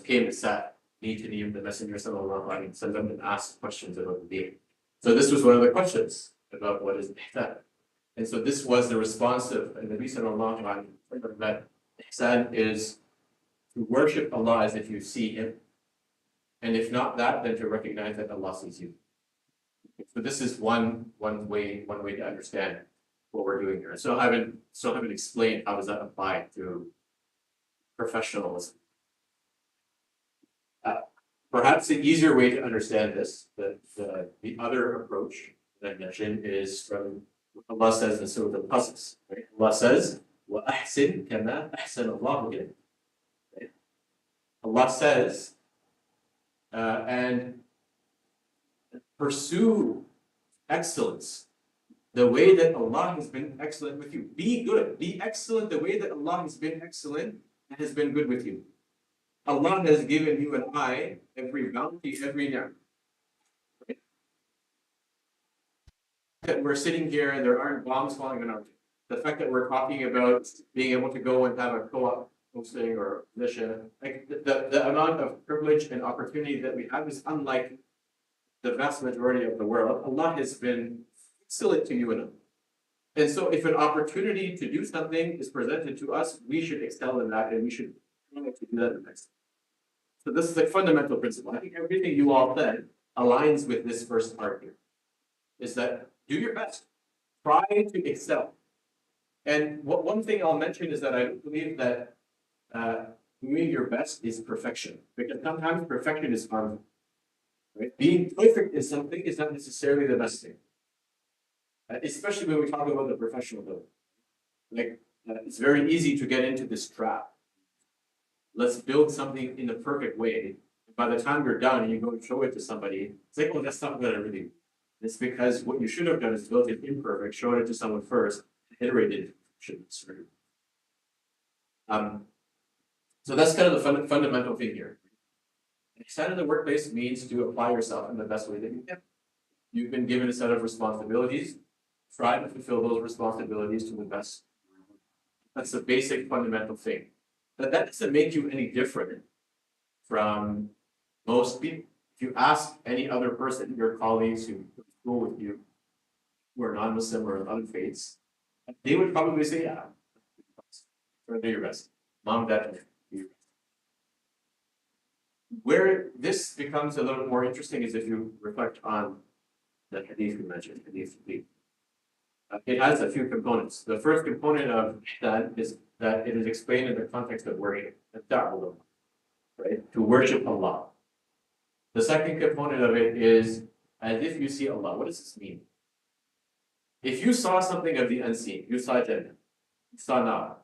came and sat near the Messenger sallallahu alayhi wa sallam and asked questions about the deen. So this was one of the questions about what is ihsan. And so this was the response of Nabi sallallahu alayhi wa sallam, that ihsan is to worship Allah as if you see Him. And if not that, then to recognize that Allah sees you. So this is one way to understand what we're doing here. So I haven't explained how does that apply to professionalism. Perhaps the easier way to understand this, the other approach that I mentioned, is from what Allah says in Surah Al-Qasas. Right? Allah says, وَأَحْسِنْ كَمَا أَحْسَنَ اللَّهُ إِلَيْكَ. Right? Allah says, and pursue excellence the way that Allah has been excellent with you. Be good, be excellent the way that Allah has been excellent and has been good with you. Allah has given you and I every bounty, every ni'mah. Right? That we're sitting here and there aren't bombs falling on our head. The fact that we're talking about being able to go and have a co-op posting or position, like the amount of privilege and opportunity that we have is unlike the vast majority of the world. Allah has been excellent to you and I. And so if an opportunity to do something is presented to us, we should excel in that and we should try to do that next. So this is a fundamental principle. I think everything you all said aligns with this first part here. Is that do your best. Try to excel. And one thing I'll mention is that I don't believe that doing your best is perfection. Because sometimes perfection is harmful. Right? Being perfect in something is not necessarily the best thing. Especially when we talk about the professional level. Like, it's very easy to get into this trap. Let's build something in the perfect way. By the time you're done and you go and show it to somebody, it's like, oh, that's not what I really do. It's because what you should have done is built it imperfect, showed it to someone first, iterated it. So that's kind of the fundamental thing here. Ihsan in the workplace means to apply yourself in the best way that you can. You've been given a set of responsibilities. Try to fulfill those responsibilities to the best. That's the basic fundamental thing. But that doesn't make you any different from most people. If you ask any other person, your colleagues who go to school with you, who are non-Muslim or of other faiths, they would probably say, yeah, try to do your best. Mom, dad, do your best. Where this becomes a little more interesting is if you reflect on the hadith we mentioned, hadith 3. It has a few components. The first component of ihsan is that it is explained in the context of worship, right? To worship Allah. The second component of it is as if you see Allah. What does this mean? If you saw something of the unseen, you saw Jannah, you saw Nar,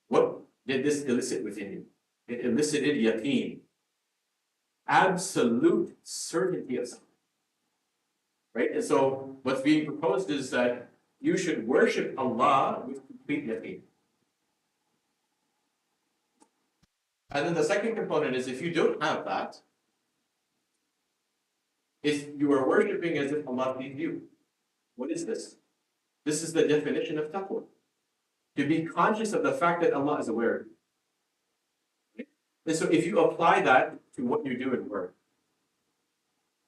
what did this elicit within you? It elicited yaqeen, absolute certainty of something. Right? And so what's being proposed is that you should worship Allah with complete yaqeen. And then the second component is if you don't have that, if you are worshiping as if Allah sees you. What is this? This is the definition of taqwa. To be conscious of the fact that Allah is aware of you. Right? And so if you apply that to what you do in work,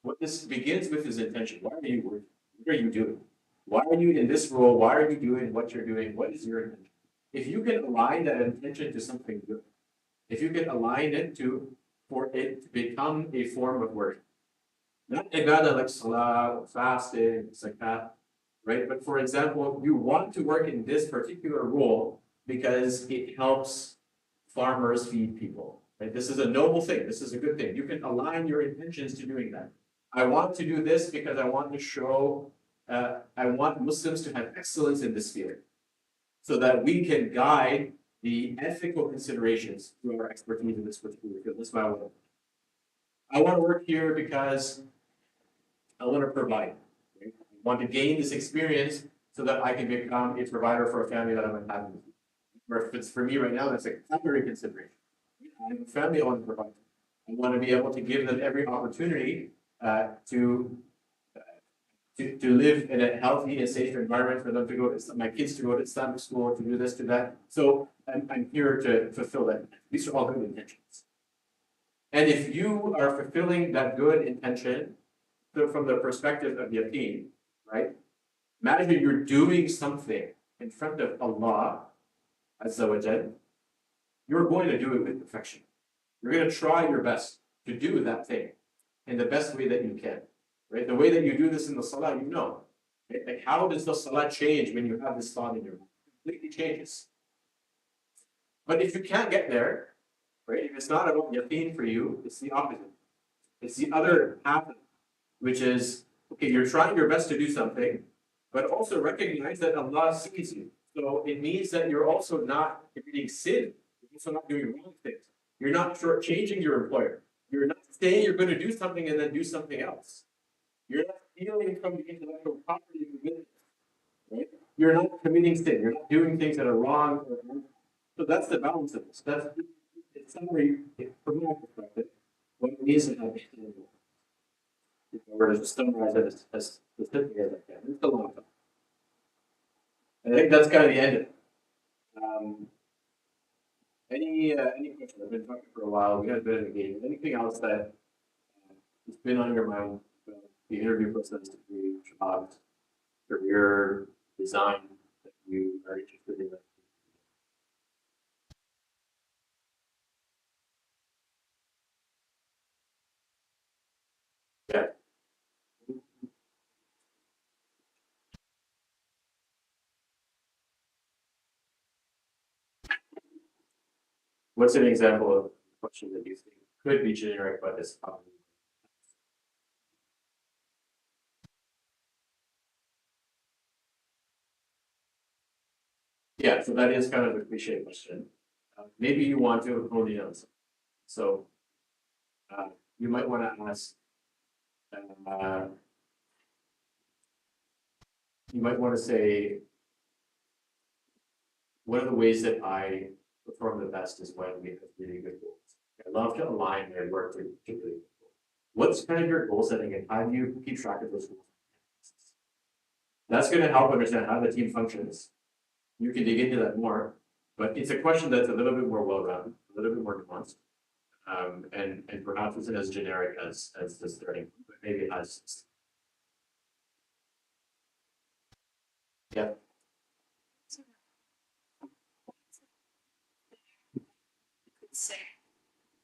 what this begins with is intention. Why are you working? What are you doing? Why are you in this role? Why are you doing what you're doing? What is your intention? If you can align that intention to something good, if you can align it for it to become a form of work, not ibadah like salah, fasting, zakat, right? But for example, you want to work in this particular role because it helps farmers feed people. Right? This is a noble thing. This is a good thing. You can align your intentions to doing that. I want to do this because I want to show I want Muslims to have excellence in this field so that we can guide the ethical considerations through our expertise in this particular field. That's why I want to work here because I want to provide. Right? I want to gain this experience so that I can become a provider for a family that I'm unhappy with. Or if it's for me right now, that's a primary consideration. I have a family I want to provide. I want to be able to give them every opportunity to live in a healthy and safe environment for them to go to my kids to go to Islamic school, to do this, to that. So I'm here to fulfill that. These are all good intentions. And if you are fulfilling that good intention from the perspective of yaqeen, right? Imagine you're doing something in front of Allah Azza wa Jal, you're going to do it with perfection. You're going to try your best to do that thing in the best way that you can. Right? The way that you do this in the salah, you know. Right? Like how does the salah change when you have this thought in your mind? It completely changes. But if you can't get there, right? If it's not about yaqeen for you, it's the opposite. It's the other half, which is okay, you're trying your best to do something, but also recognize that Allah sees you. So it means that you're also not committing sin. You're also not doing wrong things. You're not shortchanging your employer. You're not saying you're going to do something and then do something else. You're not stealing from the intellectual property of the business. Right? You're not committing sin. You're not doing things that are wrong. So that's the balance of this. That's in summary, from my perspective, what it means to have a if I were to just summarize it as specifically as I can. It's a long time. I think that's kind of the end of it. Any questions? I've been talking for a while. We had a bit of a game. Anything else that has been on your mind about the interview process, degree, jobs, career, design that you are interested in? Yeah. What's an example of a question that you think could be generic, but is probably? Yeah, so that is kind of a cliche question. Maybe you want to hone in on something. So you might want to ask, uh, you might want to say, one of the ways that I perform the best is when we have really good goals. I love to align my work to really good goals. What's kind of your goal setting and how do you keep track of those goals? That's going to help understand how the team functions. You can dig into that more, but it's a question that's a little bit more well-rounded, a little bit more nuanced, and perhaps isn't as generic as the starting, but maybe it has. Yeah. Say.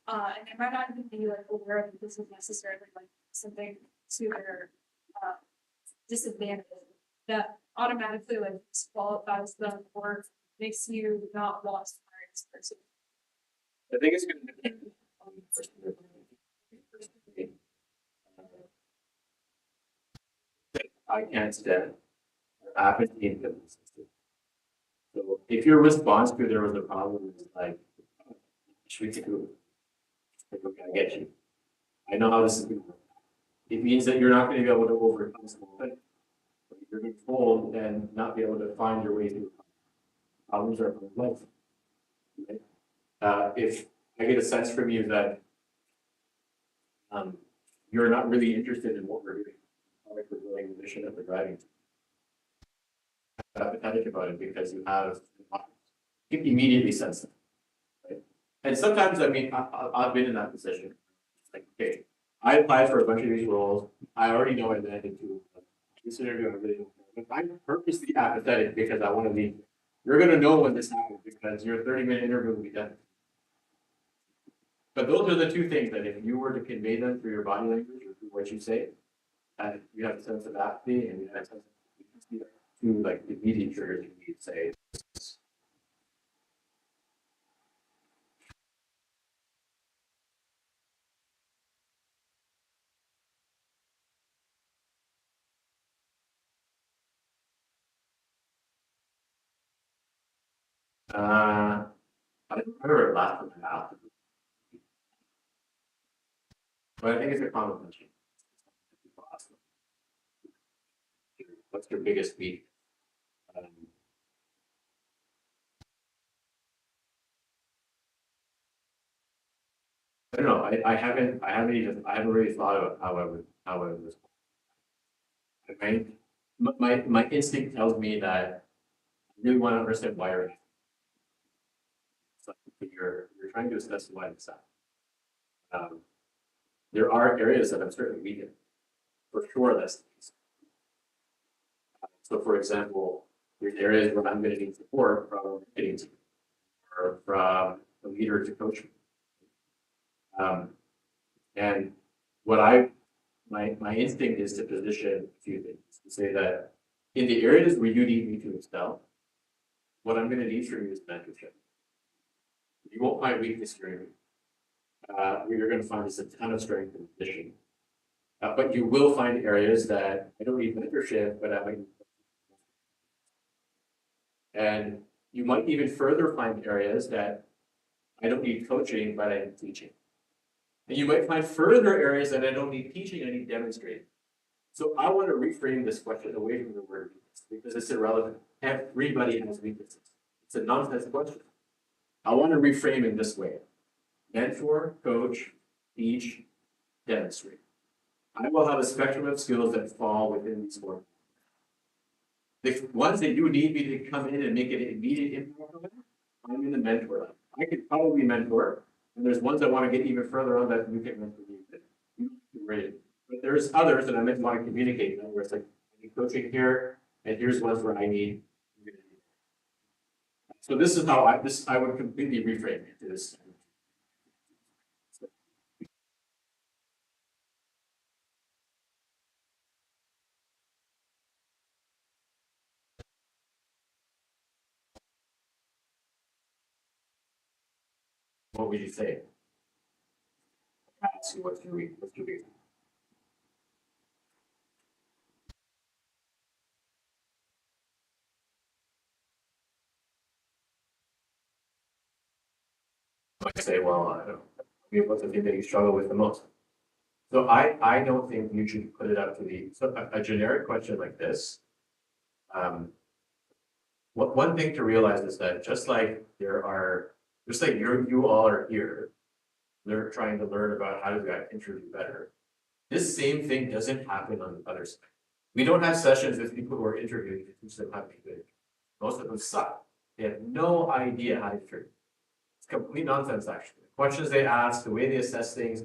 And they might not even be like aware that this is necessarily like something to their disadvantage that automatically like disqualifies them or makes you not want to hire this person. I think it's going to depend on the person. I can't stand apathy and consistency. So if your response to there was a problem is like, should we take it? Like, okay, I get you. I know how this is going to work. It means that you're not going to be able to overcome something. You're going to fold and not be able to find your way through problems are life. Right? If I get a sense from you that you're not really interested in what we're doing, like we're doing the mission that we're driving to, apathetic about it because you have you can immediately sense it. Right? And sometimes, I mean, I've been in that position. It's like, okay, I applied for a bunch of these roles. I already know I landed two of them. This interview, I really don't know. But I'm purposely apathetic because I want to leave. You're going to know when this happens because your 30-minute interview will be done. But those are the two things that if you were to convey them through your body language or through what you say, you have a sense of apathy and you have a sense of two like immediate triggers you need to say. I don't remember it last time I asked. But I think it's a common question. What's your biggest week? I don't know. I haven't really thought about how I would respond. My instinct tells me that I really want to understand why you're. It's like you're trying to assess why it's that. There are areas that I'm certainly weak in. For sure, that's the case. So, for example, there's areas where I'm going to need support from a marketing team or from a leader to coach me. And what my instinct is to position a few things to say that in the areas where you need me to excel, what I'm going to need from you is mentorship. You won't find weakness here in me. What you're going to find is a ton of strength and conditioning. But you will find areas that I don't need mentorship, but I might. And you might even further find areas that I don't need coaching, but I need teaching. And you might find further areas that I don't need teaching, I need demonstrating. So I want to reframe this question away from the word weakness because it's irrelevant. Everybody has weaknesses. It's a nonsense question. I want to reframe it this way. Mentor, coach, teach, demonstrate. I will have a spectrum of skills that fall within these four. The ones that you need me to come in and make an immediate impact on, I'm in the mentor line. I could probably mentor, and there's ones I want to get even further on that you can mentor me. Great. But there's others that I might want to communicate, where it's like, I need coaching here, and here's ones where I need. So this is how I would completely reframe it to this. What would you say? Ask you what's your weakness? I say, well, I don't know. What's the thing that you struggle with the most? So I don't think you should put it up to the, so a generic question like this. One thing to realize is that just like you all are here, they're trying to learn about how to get interview better. This same thing doesn't happen on the other side. We don't have sessions with people who are interviewing to teach them how to be good. Most of them suck. They have no idea how to interview. It's complete nonsense, actually. The questions they ask, the way they assess things,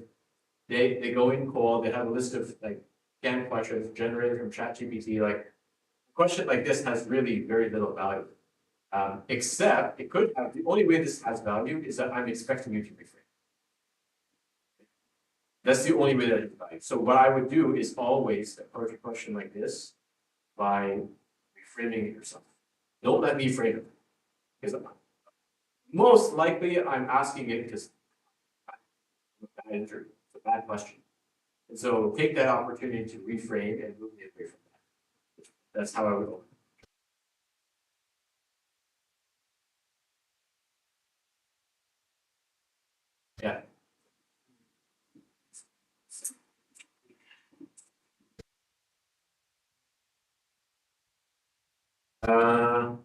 they go in cold, they have a list of like canned questions generated from ChatGPT. Like a question like this has really very little value. Except it could have, the only way this has value is that I'm expecting you to reframe. That's the only way that it's value. So what I would do is always approach a question like this by reframing it yourself. Don't let me frame it. Because most likely I'm asking it because it's a bad question. And so take that opportunity to reframe and move me away from that. That's how I would go. Yeah. Uh,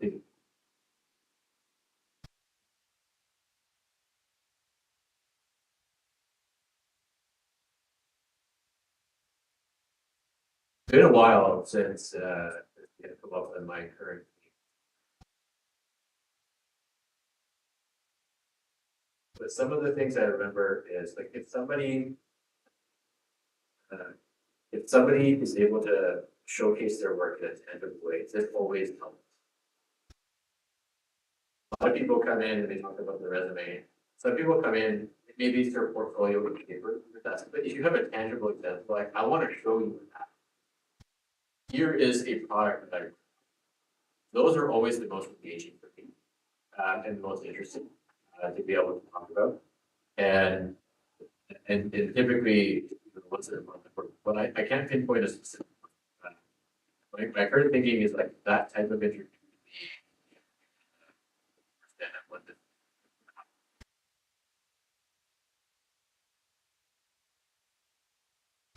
it's been a while since it come up in my current. But some of the things I remember is like uh, if somebody is able to showcase their work in a tangible way, it always helps. A lot of people come in and they talk about their resume. Some people come in, maybe it's their portfolio with paper, but if you have a tangible example, like I want to show you that. Here is a product that those are always the most engaging for me and the most interesting to be able to talk about. And typically, the ones that are on the board, but I can't pinpoint a specific. My current thinking is like that type of interview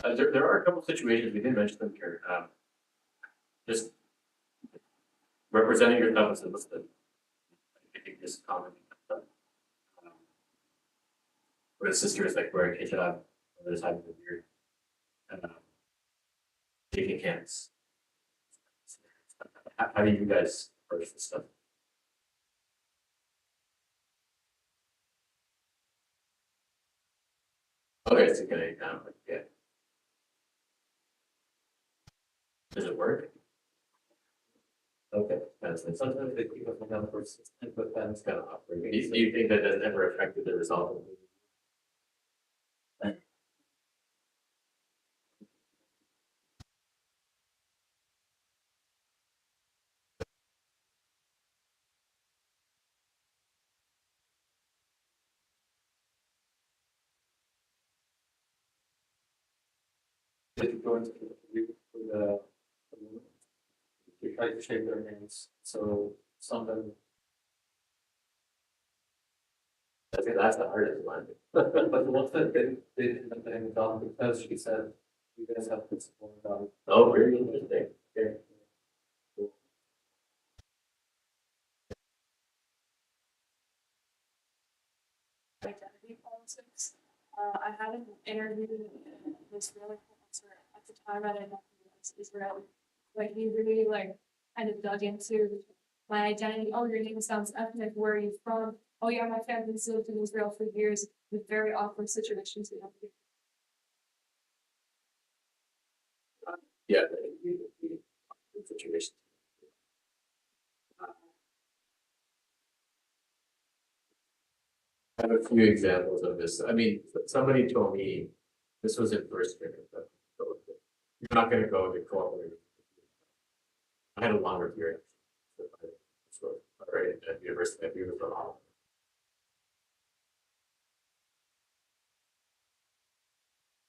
There are a couple situations, we didn't mention them here, just representing your thoughts and listed. I think this comment. Where the sister is like wearing hijab, or is having a beard, shaking hands. How do you guys approach this stuff? Okay, it's okay, yeah. Does it work? Okay, that's it. Sometimes they keep us down for assistant, but that's kind of awkward. Do you think that has ever affected the result of the meeting? Did you go into the interview for the woman? We tried to shake their hands, so something. I think that's the hardest one. But the ones that did end up getting the job because she said, you guys have to support them. Oh, very interesting. Okay. Identity politics. I had an interview with an Israeli professor at the time. I didn't know he was Israeli. Like he really like kind of dug into my identity. Oh, your name sounds ethnic. Where are you from? Oh yeah, my family's lived in Israel for years. With very awkward situations we have to. Yeah, the situation. I have a few examples of this. I mean, somebody told me, this was in first grade, but you're not gonna go to co-op. I had a longer period. So, right, at university, at university.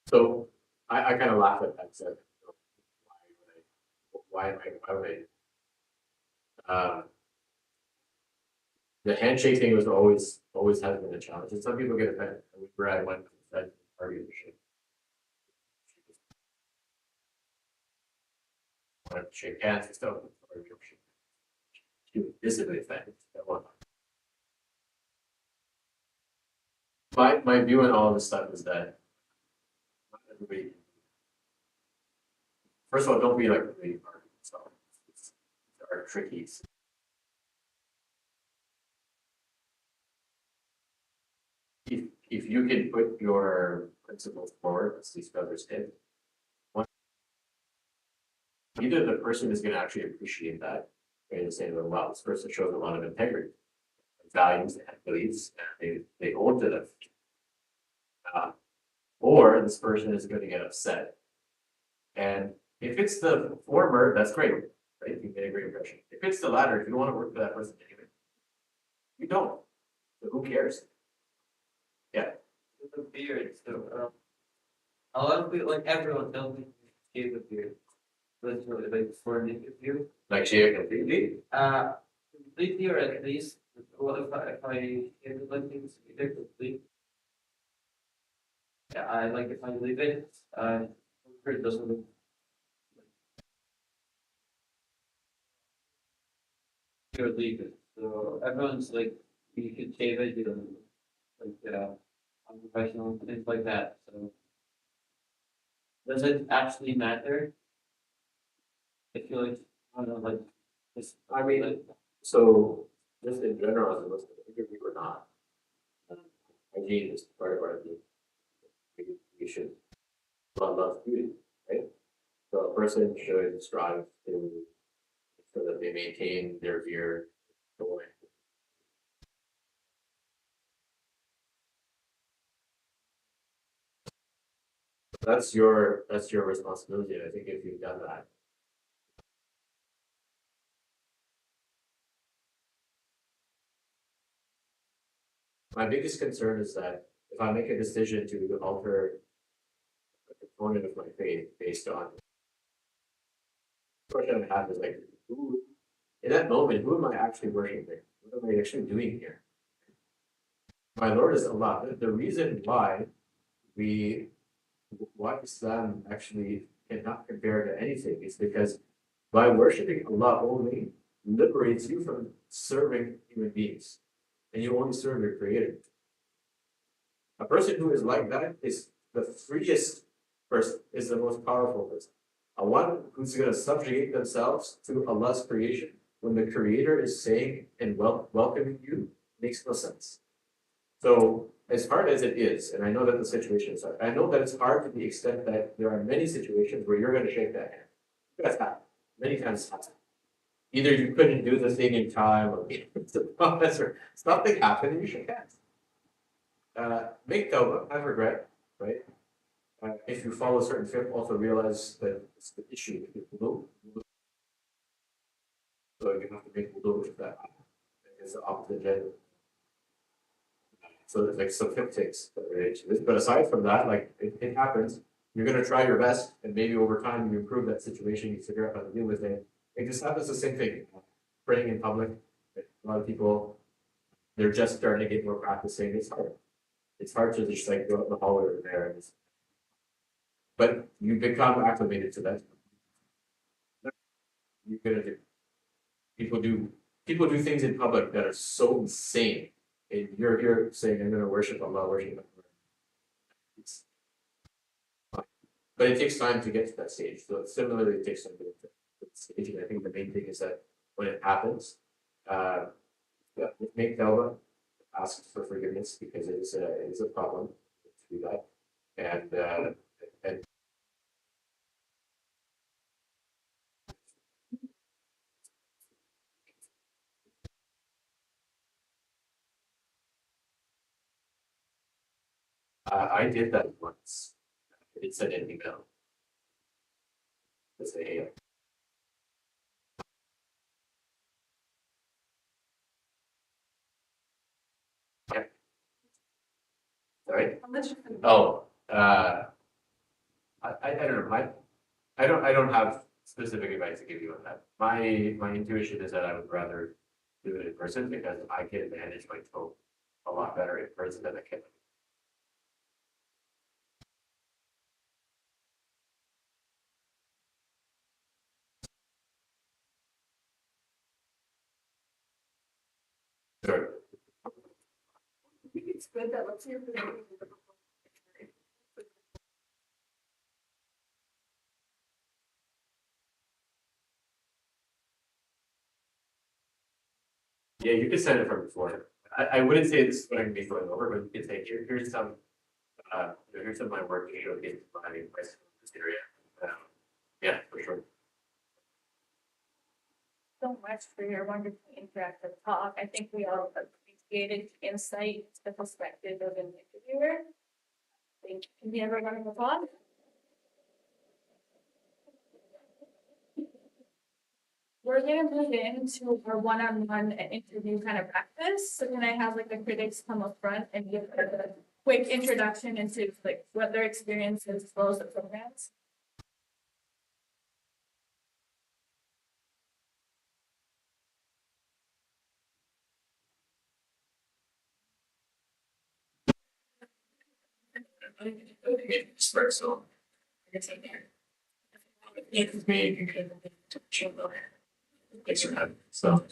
So I kind of laughed at that, and said, why would I? The handshake thing was always has been a challenge, and some people get offended. Where I went and said, "Are you shake?" Wanted to shake hands and stuff. She was visibly offended. My view on all this stuff is that not everybody. First of all, don't be like really hard. So it's are tricky. If you can put your principles forward, as these brothers did, either the person is going to actually appreciate that, and say, "Wow, this person shows a lot of integrity, values, and beliefs, and they hold to them," or this person is going to get upset. And if it's the former, that's great, right? You get a great impression. If it's the latter, if you don't want to work for that person anyway, you don't. So who cares? Yeah. The beard, so, a lot of people, like everyone tells me to shave the beard. Literally, like for an interview. Like shave completely? Completely or at least, well, if I shave it like things either complete. Yeah, I like if I leave it, it doesn't look. You leave it, so everyone's like, you can shave it, you know, like, unprofessional, things like that, so. Does it actually matter? If you like, I don't know, like, this, I mean, so just in general, as a Muslim, interview or not, hygiene is part of our being. We should love beauty, right? So a person should strive to make sure that they maintain their beard. That's your responsibility. I think if you've done that. My biggest concern is that if I make a decision to alter a component of my faith based on the question I have is like, in that moment, who am I actually worshiping? What am I actually doing here? My Lord is Allah. The reason why we why Islam actually cannot compare to anything is because by worshiping Allah only liberates you from serving human beings, and you only serve your Creator. A person who is like that is the freest person, is the most powerful person. A one who's going to subjugate themselves to Allah's creation when the Creator is saying and welcoming you makes no sense. So, as hard as it is, and I know that the situation is hard, I know that it's hard to the extent that there are many situations where you're going to shake that hand. That's happened. Many times it's happened. Either you couldn't do the thing in time, or something happened and you shook hands. Make tawbah, have regret, right? If you follow certain fiqh, also realize that it's the issue with wudu. So you have to make wudu with that. It's the opposite gender. So there's like some fiqh takes that relate to this. But aside from that, like it happens. You're gonna try your best, and maybe over time you improve that situation, you figure out how to deal with it. It just happens the same thing. Praying in public, a lot of people, they're just starting to get more practicing. It's hard. It's hard to just like go out in the hallway over there and just, but you become acclimated to that. You're gonna do. People do things in public that are so insane. And you're saying I'm gonna worship Allah, worship Allah. It's fine. But it takes time to get to that stage. So similarly, it takes time to get to that stage. And I think the main thing is that when it happens, yeah, make tawbah, ask for forgiveness because it is a problem to do that. And I did that once. It sent an email to say, hey, yeah, sorry. Oh, I don't know. I don't have specific advice to give you on that. My intuition is that I would rather do it in person because I can manage my tone a lot better in person than I can. Sure. I think it's good that let's hear from you. Yeah, you can send it from before. I wouldn't say this is what I'm gonna be going over, but you can say here's some here's some of my work to showcase my skill in this area. Yeah, for sure. So much for your wonderful interactive talk. I think we all appreciated insight, the perspective of an interviewer. Thank you, everyone on the talk. We're gonna move into our one-on-one interview kind of practice. So can I have like the critics come up front and give a quick introduction into like what their experience is as well as the programs? Espresso. It's me. Thanks for having me. So.